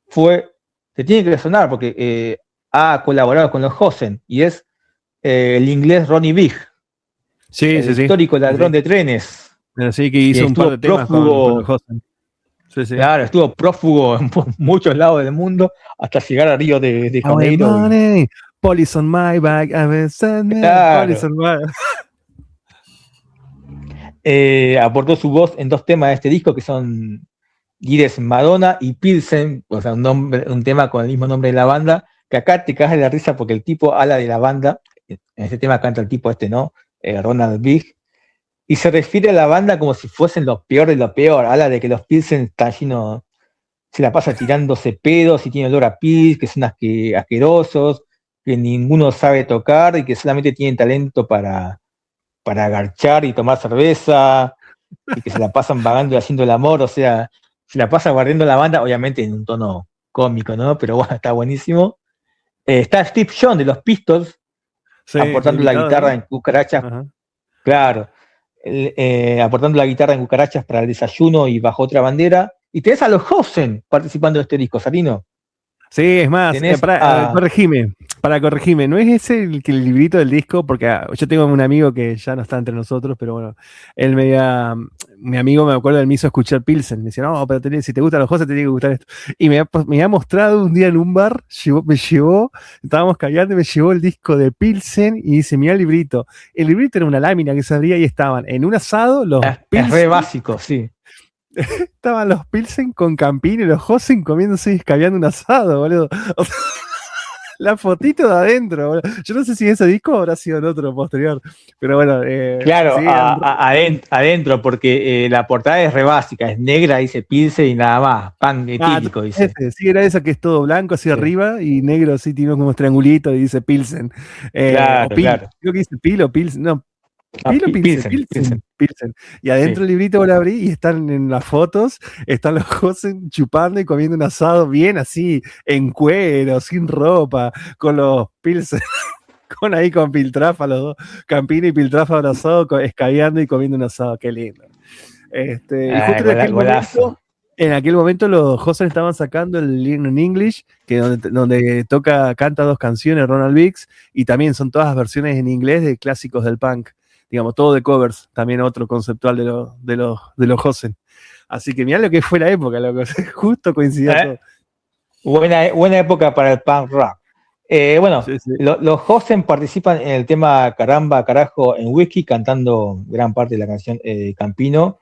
se tiene que sonar porque ha colaborado con los Hosen, y es el inglés Ronnie Big, el histórico ladrón de trenes. Sí, que hizo un par de temas con los Hosen. Sí. Claro, estuvo prófugo en muchos lados del mundo hasta llegar a Río de Janeiro. Police on my back, claro. Aportó su voz en 2 temas de este disco, que son Gires Madonna y Pilsen, o sea, un tema con el mismo nombre de la banda, que acá te cagas de la risa porque el tipo habla de la banda, en este tema canta el tipo ¿no? Ronald Big, y se refiere a la banda como si fuesen lo peor de lo peor. Habla de que los Pilsen están llenos, se la pasa tirándose pedos y tiene olor a pis, que son asquerosos, que ninguno sabe tocar y que solamente tienen talento para agarchar y tomar cerveza, y que se la pasan vagando y haciendo el amor. O sea, se la pasa guardiando la banda, obviamente en un tono cómico, ¿no? Pero bueno, está buenísimo. Está Steve John de los Pistols, aportando la guitarra en Cucarachas. Claro. Aportando la guitarra en Cucarachas para el desayuno y bajo otra bandera. Y tenés a los Hosen participando de este disco, Sarino. Sí, es más, para corregirme, ¿no es ese el librito del disco? Porque yo tengo un amigo que ya no está entre nosotros, pero bueno, mi amigo me acuerdo, él me hizo escuchar Pilsen, me decía, no, pero si te gustan los Hosen te tiene que gustar esto. Y me ha mostrado un día en un bar, estábamos callando y me llevó el disco de Pilsen y dice, mirá el librito. El librito era una lámina que se abría y estaban en un asado los Pilsen. Es re básico, sí. Estaban los Pilsen con Campini y los Hosen comiéndose y escabeando un asado, boludo. O sea, la fotito de adentro, boludo. Yo no sé si ese disco habrá sido en otro posterior, pero bueno. Claro, sí, adentro, porque la portada es re básica, es negra, dice Pilsen y nada más, pan etílico, dice. Sí, era esa que es todo blanco hacia arriba y negro así, tiene como un triangulito y dice Pilsen. Claro. Creo que dice Pil o Pilsen, no. Pilsen. Y adentro el librito vos lo abrí y están en las fotos, están los Hosen chupando y comiendo un asado bien así, en cuero, sin ropa, con los Pilsen, con Piltrafa, los dos, Campini y Piltrafa abrazados, escabeando y comiendo un asado, qué lindo. Y justo en aquel momento los Hosen estaban sacando el In English, que donde canta 2 canciones Ronald Biggs, y también son todas versiones en inglés de clásicos del punk. Digamos, todo de covers, también otro conceptual de los Hosen. Así que mirá lo que fue la época, loco. Justo coincidió todo. Buena época para el punk rock. Sí. Los Hosen participan en el tema Caramba, Carajo en Whisky, cantando gran parte de la canción Campino.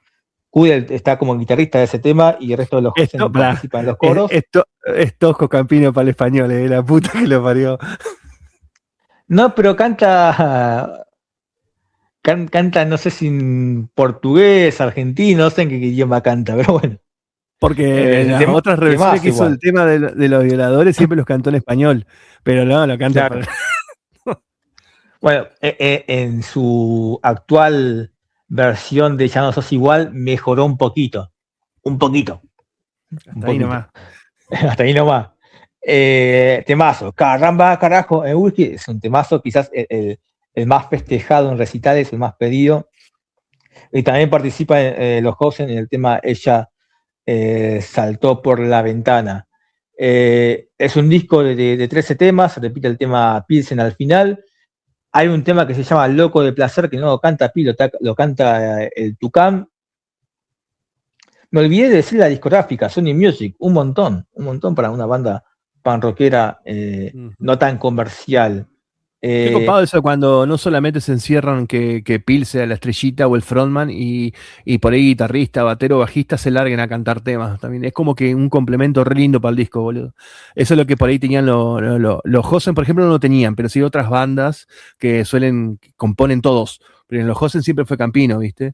Kudel está como guitarrista de ese tema y el resto de los Hosen participan en los coros. Es Tosco Campino para el español, la puta que lo parió. No, pero canta, no sé si en portugués, argentino, no sé en qué idioma canta, pero bueno. Porque en las otras reversiones que hizo el tema de los violadores siempre los cantó en español, pero no, lo canta claro. Bueno, en su actual versión de Ya no sos igual, mejoró un poquito. Hasta ahí nomás. Hasta ahí nomás. Temazo, caramba, carajo, en whisky es un temazo, quizás el más festejado en recitales, el más pedido. Y también participa en los Hosen en el tema Ella saltó por la ventana. Es un disco de 13 temas, se repite el tema Pilsen al final. Hay un tema que se llama Loco de Placer, que no lo canta Pi, lo canta el Tucán. Me olvidé de decir la discográfica, Sony Music, un montón para una banda pan rockera no tan comercial. Qué copado eso cuando no solamente se encierran que Pil sea la estrellita o el frontman y por ahí guitarrista, batero, bajista se larguen a cantar temas también. Es como que un complemento re lindo para el disco, boludo. Eso es lo que por ahí tenían los Hosen, por ejemplo, no lo tenían, pero sí otras bandas que componen todos. Pero en los Hosen siempre fue Campino, ¿viste?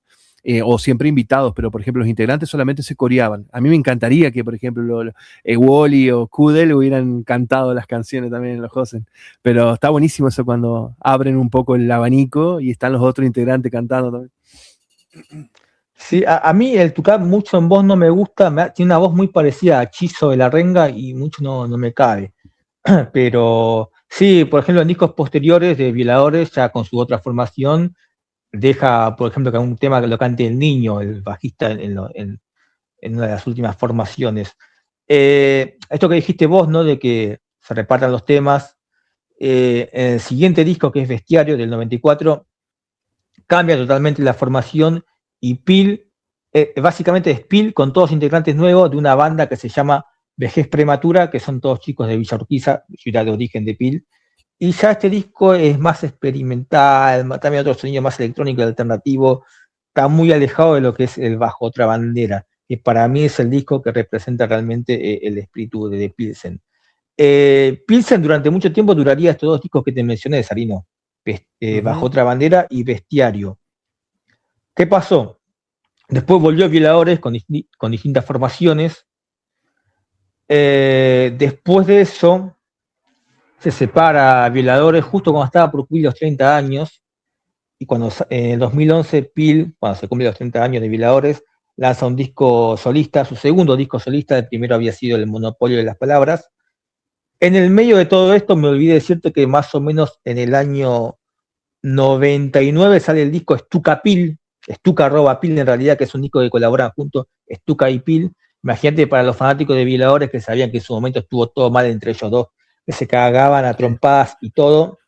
O siempre invitados, pero por ejemplo los integrantes solamente se coreaban. A mí me encantaría que, por ejemplo, Wally o Kudel hubieran cantado las canciones también en los Hosen, pero está buenísimo eso cuando abren un poco el abanico y están los otros integrantes cantando también. Sí, a mí el Tucán mucho en voz no me gusta, tiene una voz muy parecida a Chizo de la Renga y mucho no me cabe. Pero sí, por ejemplo, en discos posteriores de Violadores, ya con su otra formación, deja, por ejemplo, que un tema que lo cante el Niño, el bajista en una de las últimas formaciones. Esto que dijiste vos, ¿no? De que se repartan los temas. En el siguiente disco, que es Bestiario, del 94, cambia totalmente la formación y Pil, básicamente es Pil con todos integrantes nuevos de una banda que se llama Vejez Prematura, que son todos chicos de Villa Urquiza, ciudad de origen de Pil. Y ya este disco es más experimental, también otro sonido más electrónico y alternativo, está muy alejado de lo que es el Bajo Otra Bandera, que para mí es el disco que representa realmente el espíritu de Pilsen. Pilsen durante mucho tiempo duraría estos dos discos que te mencioné, Sarino, Bajo Otra Bandera y Bestiario. ¿Qué pasó? Después volvió a Violadores con distintas formaciones. Después de eso se separa Violadores justo cuando estaba por cumplir los 30 años, y cuando en el 2011 Pil, cuando se cumple los 30 años de Violadores, lanza un disco solista, su segundo disco solista. El primero había sido El Monopolio de las Palabras. En el medio de todo esto me olvidé decirte que más o menos en el año 99 sale el disco Stuka Pil, Stuka @Pil en realidad, que es un disco que colaboran juntos Stuka y Pil. Imagínate para los fanáticos de Violadores que sabían que en su momento estuvo todo mal entre ellos dos, que se cagaban a trompadas y todo.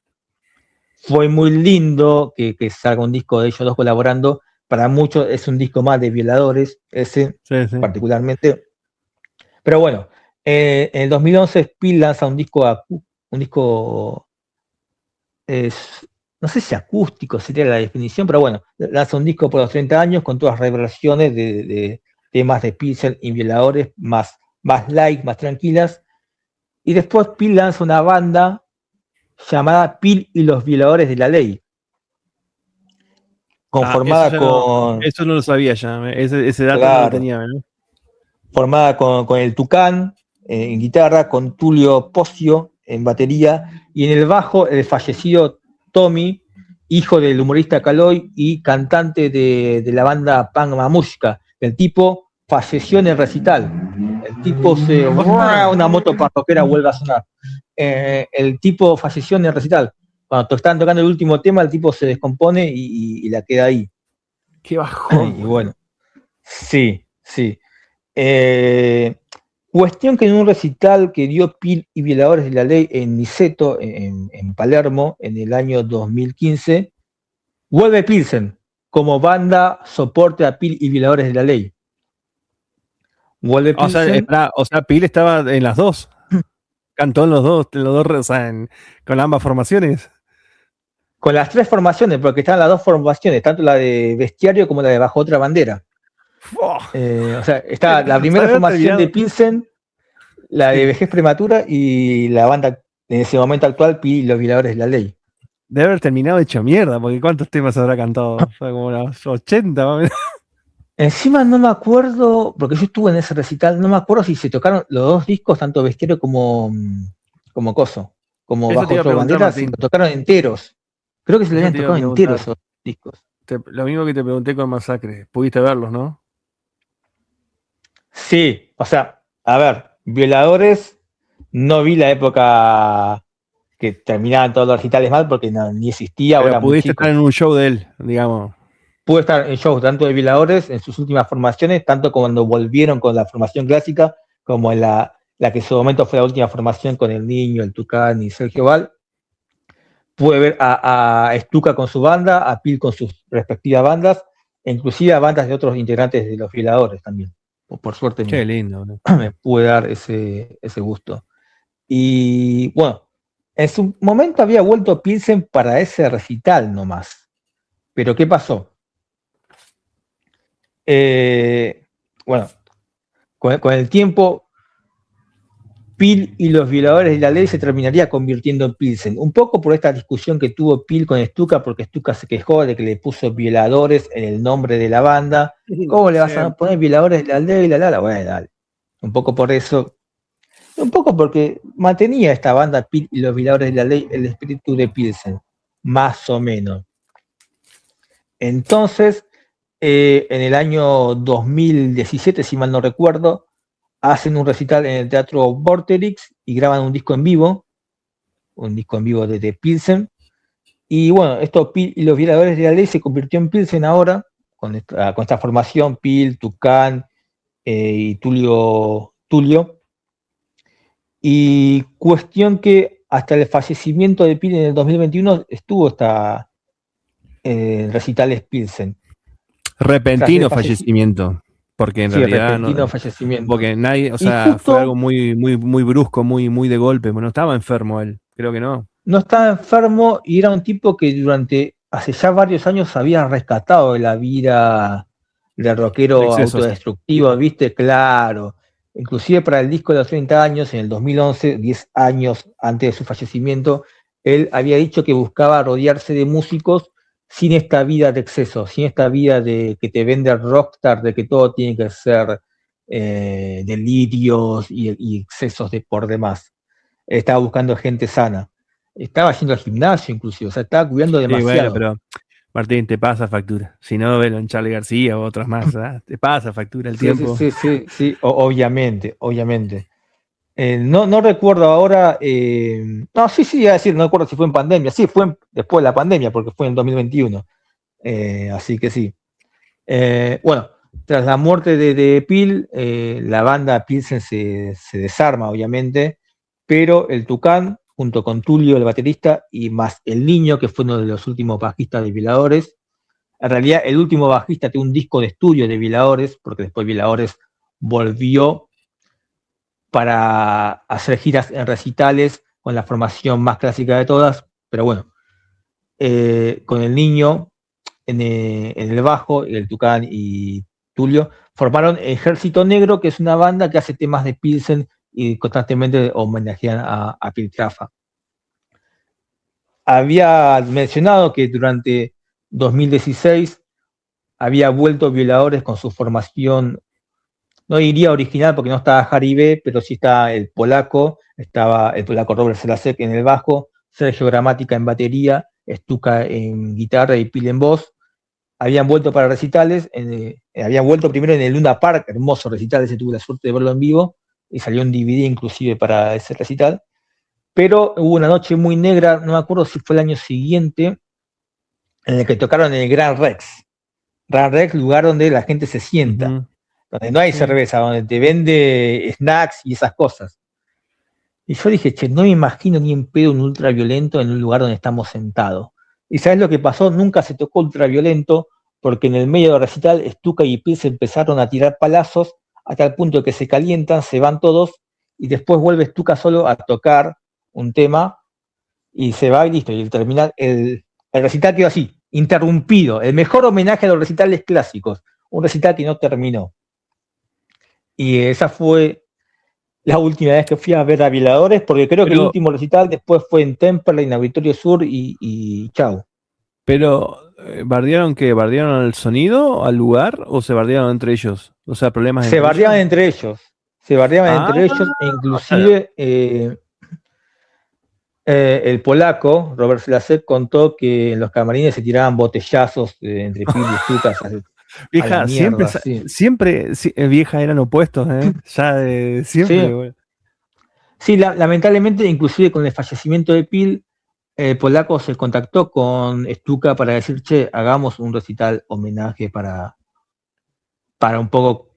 Fue muy lindo que salga un disco de ellos dos colaborando. Para muchos es un disco más de Violadores, ese sí. Particularmente. Pero bueno, en el 2011 Pil lanza un disco no sé si acústico sería la definición, pero bueno, lanza un disco por los 30 años con todas las reversiones de temas de Pilsen y Violadores, más light, más tranquilas. Y después Pil lanza una banda llamada Pil y los Violadores de la Ley, conformada eso no lo sabía ya, ese dato claro, no lo tenía, ¿no? Formada con el Tucán en guitarra, con Tulio Pocio en batería, y en el bajo el fallecido Tommy, hijo del humorista Caloy y cantante de la banda Pan Mamushka. El tipo falleció en el recital. El tipo una moto parroquera vuelve a sonar. El tipo falleció en el recital. Cuando estaban tocando el último tema, el tipo se descompone y la queda ahí. Qué bajón. Y bueno, sí. Cuestión que en un recital que dio Pil y Violadores de la Ley en Niceto, en Palermo, en el año 2015, vuelve Pilsen como banda soporte a Pil y Violadores de la Ley. Vuelve Pilsen. O sea, Pil estaba en las dos. Cantó en los dos, o sea, con ambas formaciones. Con las tres formaciones, porque están las dos formaciones, tanto la de Bestiario como la de Bajo Otra Bandera. Fua. O sea, está la primera formación de Pilsen, la de vejez prematura y la banda en ese momento actual, Pil y los Violadores de la Ley. Debe haber terminado hecho mierda, porque ¿cuántos temas habrá cantado? Fue como unos 80 más o menos. Encima no me acuerdo, porque yo estuve en ese recital, no me acuerdo si se tocaron los dos discos, tanto Bestiario como Coso, como Eso te Bajo iba a Ocho preguntar, Banderas, se Martín. lo tocaron enteros. Creo que se lo Eso habían te iba a tocado enteros preguntar. esos discos. Lo mismo que te pregunté con Masacre. Pudiste verlos, ¿no? Sí, o sea, a ver, Violadores, no vi la época que terminaban todos los recitales mal porque ni existía o Pero era muy pudiste estar chico. en un show de él, digamos. Pude estar en shows tanto de Violadores en sus últimas formaciones, tanto cuando volvieron con la formación clásica, como en la que en su momento fue la última formación con el Niño, el Tucán y Sergio Val. Pude ver a Stuka con su banda, a Pil con sus respectivas bandas, e inclusive a bandas de otros integrantes de los Violadores también. Por suerte Qué lindo, bro. me pude dar ese gusto. Y bueno, en su momento había vuelto Pilsen para ese recital nomás. Pero ¿qué pasó? Bueno, con el tiempo, Pil y los Violadores de la Ley se terminaría convirtiendo en Pilsen. Un poco por esta discusión que tuvo Pil con Stuka, porque Stuka se quejó de que le puso Violadores en el nombre de la banda. ¿Cómo le vas a poner Violadores de la Ley? Bueno, dale. Un poco por eso. Un poco porque mantenía esta banda Pil y los Violadores de la Ley el espíritu de Pilsen. Más o menos. Entonces, en el año 2017, si mal no recuerdo, hacen un recital en el Teatro Vorterix y graban un disco en vivo de Pilsen. Y bueno, esto Pil y los Violadores de la Ley se convirtió en Pilsen ahora, con esta formación, Pil, Tucán y Tulio. Y cuestión que hasta el fallecimiento de Pil en el 2021 estuvo esta recitales Pilsen. Repentino fallecimiento. Porque en realidad repentino fallecimiento. Porque nadie, o sea, justo, fue algo muy, muy, muy brusco, muy de golpe. No estaba enfermo él, creo que no. No estaba enfermo y era un tipo que durante hace ya varios años había rescatado de la vida del rockero autodestructivo, ¿viste? Claro. Inclusive para el disco de los 30 años, en el 2011, 10 años antes de su fallecimiento, él había dicho que buscaba rodearse de músicos sin esta vida de exceso, sin esta vida de que te vende el rockstar, de que todo tiene que ser delirios y excesos por demás. Estaba buscando gente sana. Estaba yendo al gimnasio inclusive, o sea, estaba cuidando demasiado. Sí, bueno, pero Martín, te pasa factura. Si no, velo en Charlie García o otras más, ¿eh? Te pasa factura el tiempo. Sí, obviamente. No recuerdo ahora, no, iba a decir, no recuerdo si fue en pandemia, sí, fue después de la pandemia, porque fue en 2021, así que sí. Bueno, tras la muerte de Pil, la banda Pilsen se desarma, obviamente, pero el Tucán, junto con Tulio, el baterista, y más el Niño, que fue uno de los últimos bajistas de Violadores. En realidad, el último bajista tiene un disco de estudio de Violadores, porque después Violadores volvió para hacer giras en recitales con la formación más clásica de todas, pero bueno, con el Niño en el bajo, el Tucán y Tulio, formaron Ejército Negro, que es una banda que hace temas de Pilsen y constantemente homenajean a Piltrafa. Había mencionado que durante 2016 había vuelto Violadores con su formación, no diría original porque no estaba Harry B, pero sí estaba el polaco Robert Selasek en el bajo, Sergio Gramática en batería, Stuka en guitarra y Pil en voz. Habían vuelto para recitales, habían vuelto primero en el Luna Park, hermoso recital, ese tuve la suerte de verlo en vivo, y salió un DVD inclusive para ese recital, pero hubo una noche muy negra, no me acuerdo si fue el año siguiente, en el que tocaron en el Gran Rex, lugar donde la gente se sienta, donde no hay cerveza, donde te vende snacks y esas cosas. Y yo dije, che, no me imagino ni en pedo un ultraviolento en un lugar donde estamos sentados. ¿Y sabes lo que pasó? Nunca se tocó ultraviolento, porque en el medio del recital Stuka y Pil se empezaron a tirar palazos hasta el punto de que se calientan, se van todos, y después vuelve Stuka solo a tocar un tema, y se va y listo. Y el recital quedó así, interrumpido. El mejor homenaje a los recitales clásicos. un recital que no terminó. Y esa fue la última vez que fui a ver a Violadores, porque creo que el último recital después fue en Temperley, en Auditorio Sur y chau. Pero, ¿bardearon qué? ¿Bardearon al sonido, al lugar, o se bardearon entre ellos? O sea, problemas Se bardeaban entre ellos. Se bardeaban entre ellos, e o sea, inclusive el polaco, Robert Selasek, contó que en los camarines se tiraban botellazos entre Pil y Stukas a la vieja, mierda, sí. siempre vieja eran opuestos, ¿eh? Ya de siempre. Sí, Bueno. sí, lamentablemente, inclusive con el fallecimiento de Pil, el polaco se contactó con Stuka para decir, che, hagamos un recital homenaje para un poco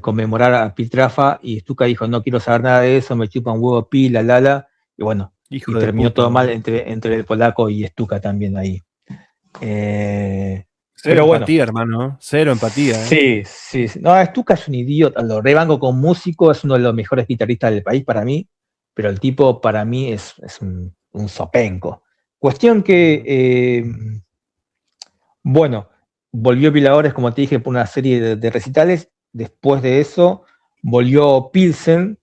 conmemorar a Piltrafa, y Stuka dijo, no quiero saber nada de eso, me chupa un huevo Pil, la, y bueno, Hijo y de terminó puta, todo mal ¿no? entre el polaco y Stuka también ahí. Cero Pero bueno, empatía, hermano. Cero empatía, ¿eh? sí. No, Stuka es un idiota, lo rebanco con músico, es uno de los mejores guitarristas del país para mí, pero el tipo para mí es un sopenco. Cuestión que, bueno, volvió Piladores, como te dije, por una serie de recitales. Después de eso, volvió Pilsen,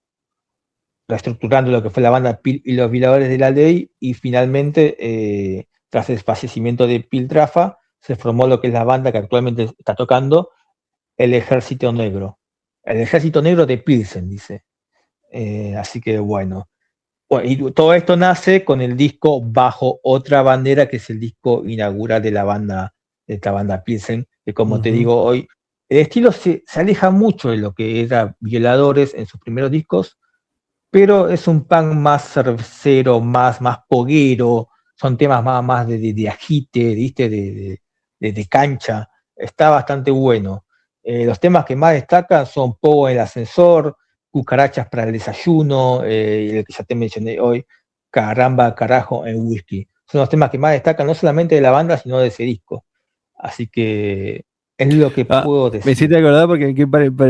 reestructurando lo que fue la banda Pil y los Violadores de la Ley, y finalmente, tras el fallecimiento de Piltrafa, se formó lo que es la banda que actualmente está tocando, el Ejército Negro. El Ejército Negro de Pilsen, dice. Así que bueno. Y todo esto nace con el disco Bajo Otra Bandera, que es el disco inaugural de la banda, de esta banda Pilsen, que como te digo hoy, el estilo se aleja mucho de lo que era Violadores en sus primeros discos, pero es un punk más cervecero, más poguero, son temas más de agite, ¿viste? De cancha, está bastante bueno. Los temas que más destacan son Pogo en el ascensor, Cucarachas para el desayuno, el que ya te mencioné hoy, Caramba, carajo en whisky. Son los temas que más destacan no solamente de la banda, sino de ese disco. Así que es lo que puedo Me decir. hiciste acordar porque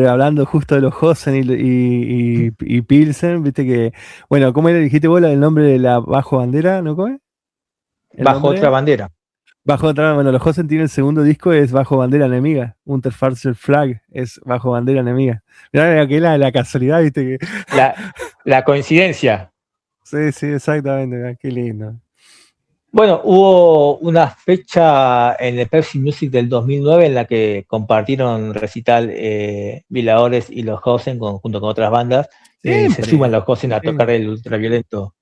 hablando justo de los Hosen y Pilsen, viste que, bueno, ¿cómo le dijiste vos el nombre de la bajo bandera? ¿No cómo es? ¿El Bajo Otra nombre? Bandera. Bajo otra, bueno, los Hosen tienen el segundo disco, es Bajo Bandera Enemiga. Unterfarzer Flag es Bajo Bandera Enemiga. Mirá que la casualidad, viste que. La coincidencia. Sí, exactamente, mirá, qué lindo. Bueno, hubo una fecha en el Pepsi Music del 2009 en la que compartieron recital Violadores y los Hosen junto con otras bandas, y se suman Siempre. los Hosen a Sí. tocar el ultraviolento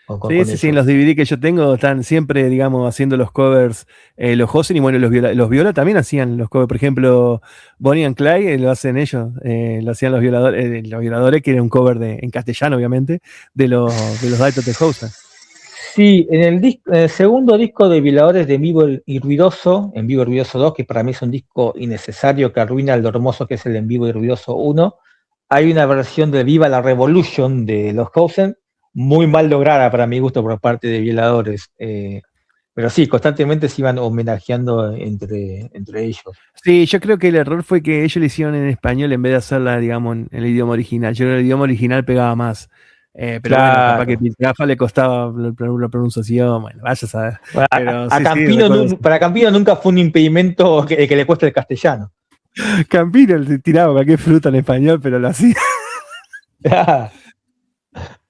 Sí, con en ellos. los DVD que yo tengo están siempre, digamos, haciendo los covers los Hosen y bueno, los Viola también hacían los covers. Por ejemplo, Bonnie and Clyde lo hacen ellos, lo hacían los violadores, que era un cover en castellano, obviamente, de los Dirt of the Hosen. Sí, en el segundo disco de Violadores de En Vivo y Ruidoso, En Vivo y Ruidoso 2, que para mí es un disco innecesario que arruina lo hermoso que es el En Vivo y Ruidoso 1, hay una versión de Viva la Revolution de los Hosen, muy mal lograda para mi gusto por parte de Violadores. Pero sí, constantemente se iban homenajeando entre ellos. Sí, yo creo que el error fue que ellos le hicieron en español en vez de hacerla, digamos, en el idioma original. Yo creo que el idioma original pegaba más. Pero bueno, capaz que Claro. Piltrafa le costaba la pronunciación, bueno, vaya a saber. Bueno, Pero a sí, Campino, recuerdo. para Campino nunca fue un impedimento que le cueste el castellano. Campino le tiraba cualquier fruta en español, pero lo hacía.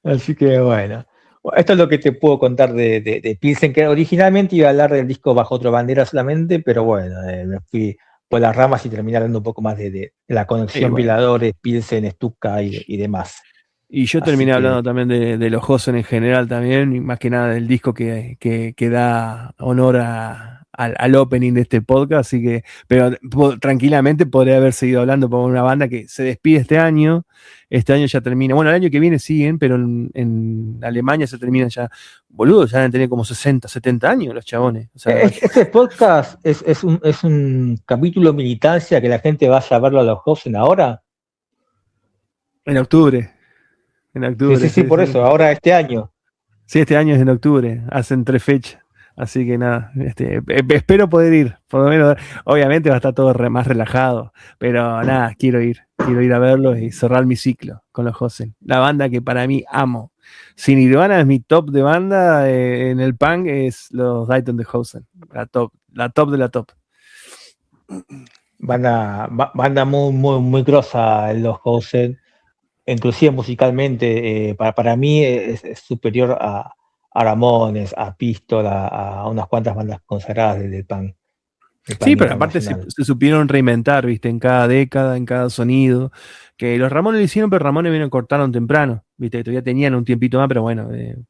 Así que bueno. Esto es lo que te puedo contar de Pilsen, que originalmente iba a hablar del disco Bajo Otra Bandera solamente, pero bueno, me fui por las ramas y terminé hablando un poco más de la Y conexión bueno. Violadores, Pilsen, Stuka y demás. Y yo Así terminé que hablando también de los Hosen en general también, y más que nada del disco que da honor al opening de este podcast, así que, pero tranquilamente podría haber seguido hablando por una banda que se despide este año ya termina, bueno, el año que viene siguen, pero en Alemania se termina ya, boludo, ya deben tener como 60, 70 años los chabones, o sea, este podcast es un capítulo militancia que la gente vaya a verlo a los Hosen ahora. en octubre, Sí, sí, por sí. eso, ahora este año. Sí, este año es en octubre, hacen 3 fechas. Así que nada, espero poder ir. Por lo menos, obviamente va a estar todo más relajado. Pero nada, quiero ir a verlos y cerrar mi ciclo con los Hosen. La banda que para mí amo. Si Nirvana es mi top de banda en el punk, es los Dirt on the Hosen. La top de la top. Banda muy grosa los Hosen, inclusive musicalmente, para mí es superior a Ramones, a Pistol, a unas cuantas bandas consagradas del punk Sí, pero aparte internacional. se supieron reinventar, ¿viste? En cada década, en cada sonido. Que los Ramones lo hicieron, pero Ramones vino cortaron temprano, ¿viste? Que todavía tenían un tiempito más, pero bueno,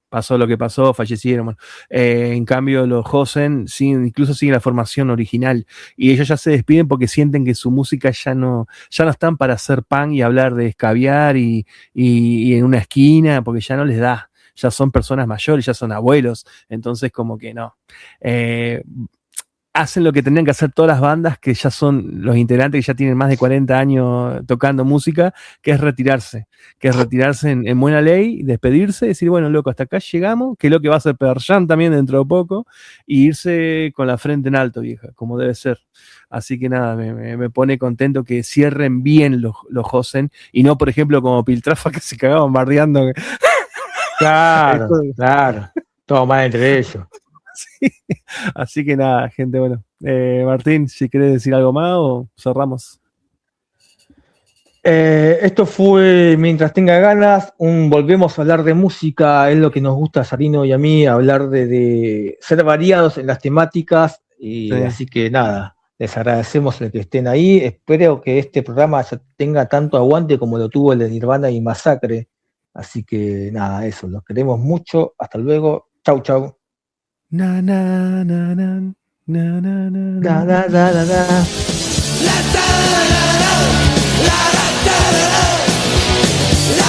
pasó lo que pasó, fallecieron. Bueno. En cambio, los Hosen incluso siguen la formación original. Y ellos ya se despiden porque sienten que su música ya no están para hacer punk y hablar de escabiar y en una esquina, porque ya no les da. Ya son personas mayores, ya son abuelos. Entonces, como que no. Hacen lo que tendrían que hacer todas las bandas que ya son los integrantes que ya tienen más de 40 años tocando música, que es retirarse en buena ley, despedirse, decir, bueno, loco, hasta acá llegamos, que es lo que va a hacer Pearl Jam también dentro de poco, y irse con la frente en alto, vieja, como debe ser. Así que nada, me pone contento que cierren bien los Hosen, y no, por ejemplo, como Piltrafa que se cagaban bardeando. Claro, claro. Todo mal entre ellos. Sí. Así que nada, gente, bueno. Martín, si querés decir algo más o cerramos. Esto fue Mientras tenga ganas, volvemos a hablar de música, es lo que nos gusta a Sarino y a mí, hablar de ser variados en las temáticas, y Sí. así que nada, les agradecemos el que estén ahí, espero que este programa ya tenga tanto aguante como lo tuvo el de Nirvana y Masacre, así que nada, eso, los queremos mucho, hasta luego, chau chau. Na, na, na, na, na, na, na, Da, da, da, da, da. La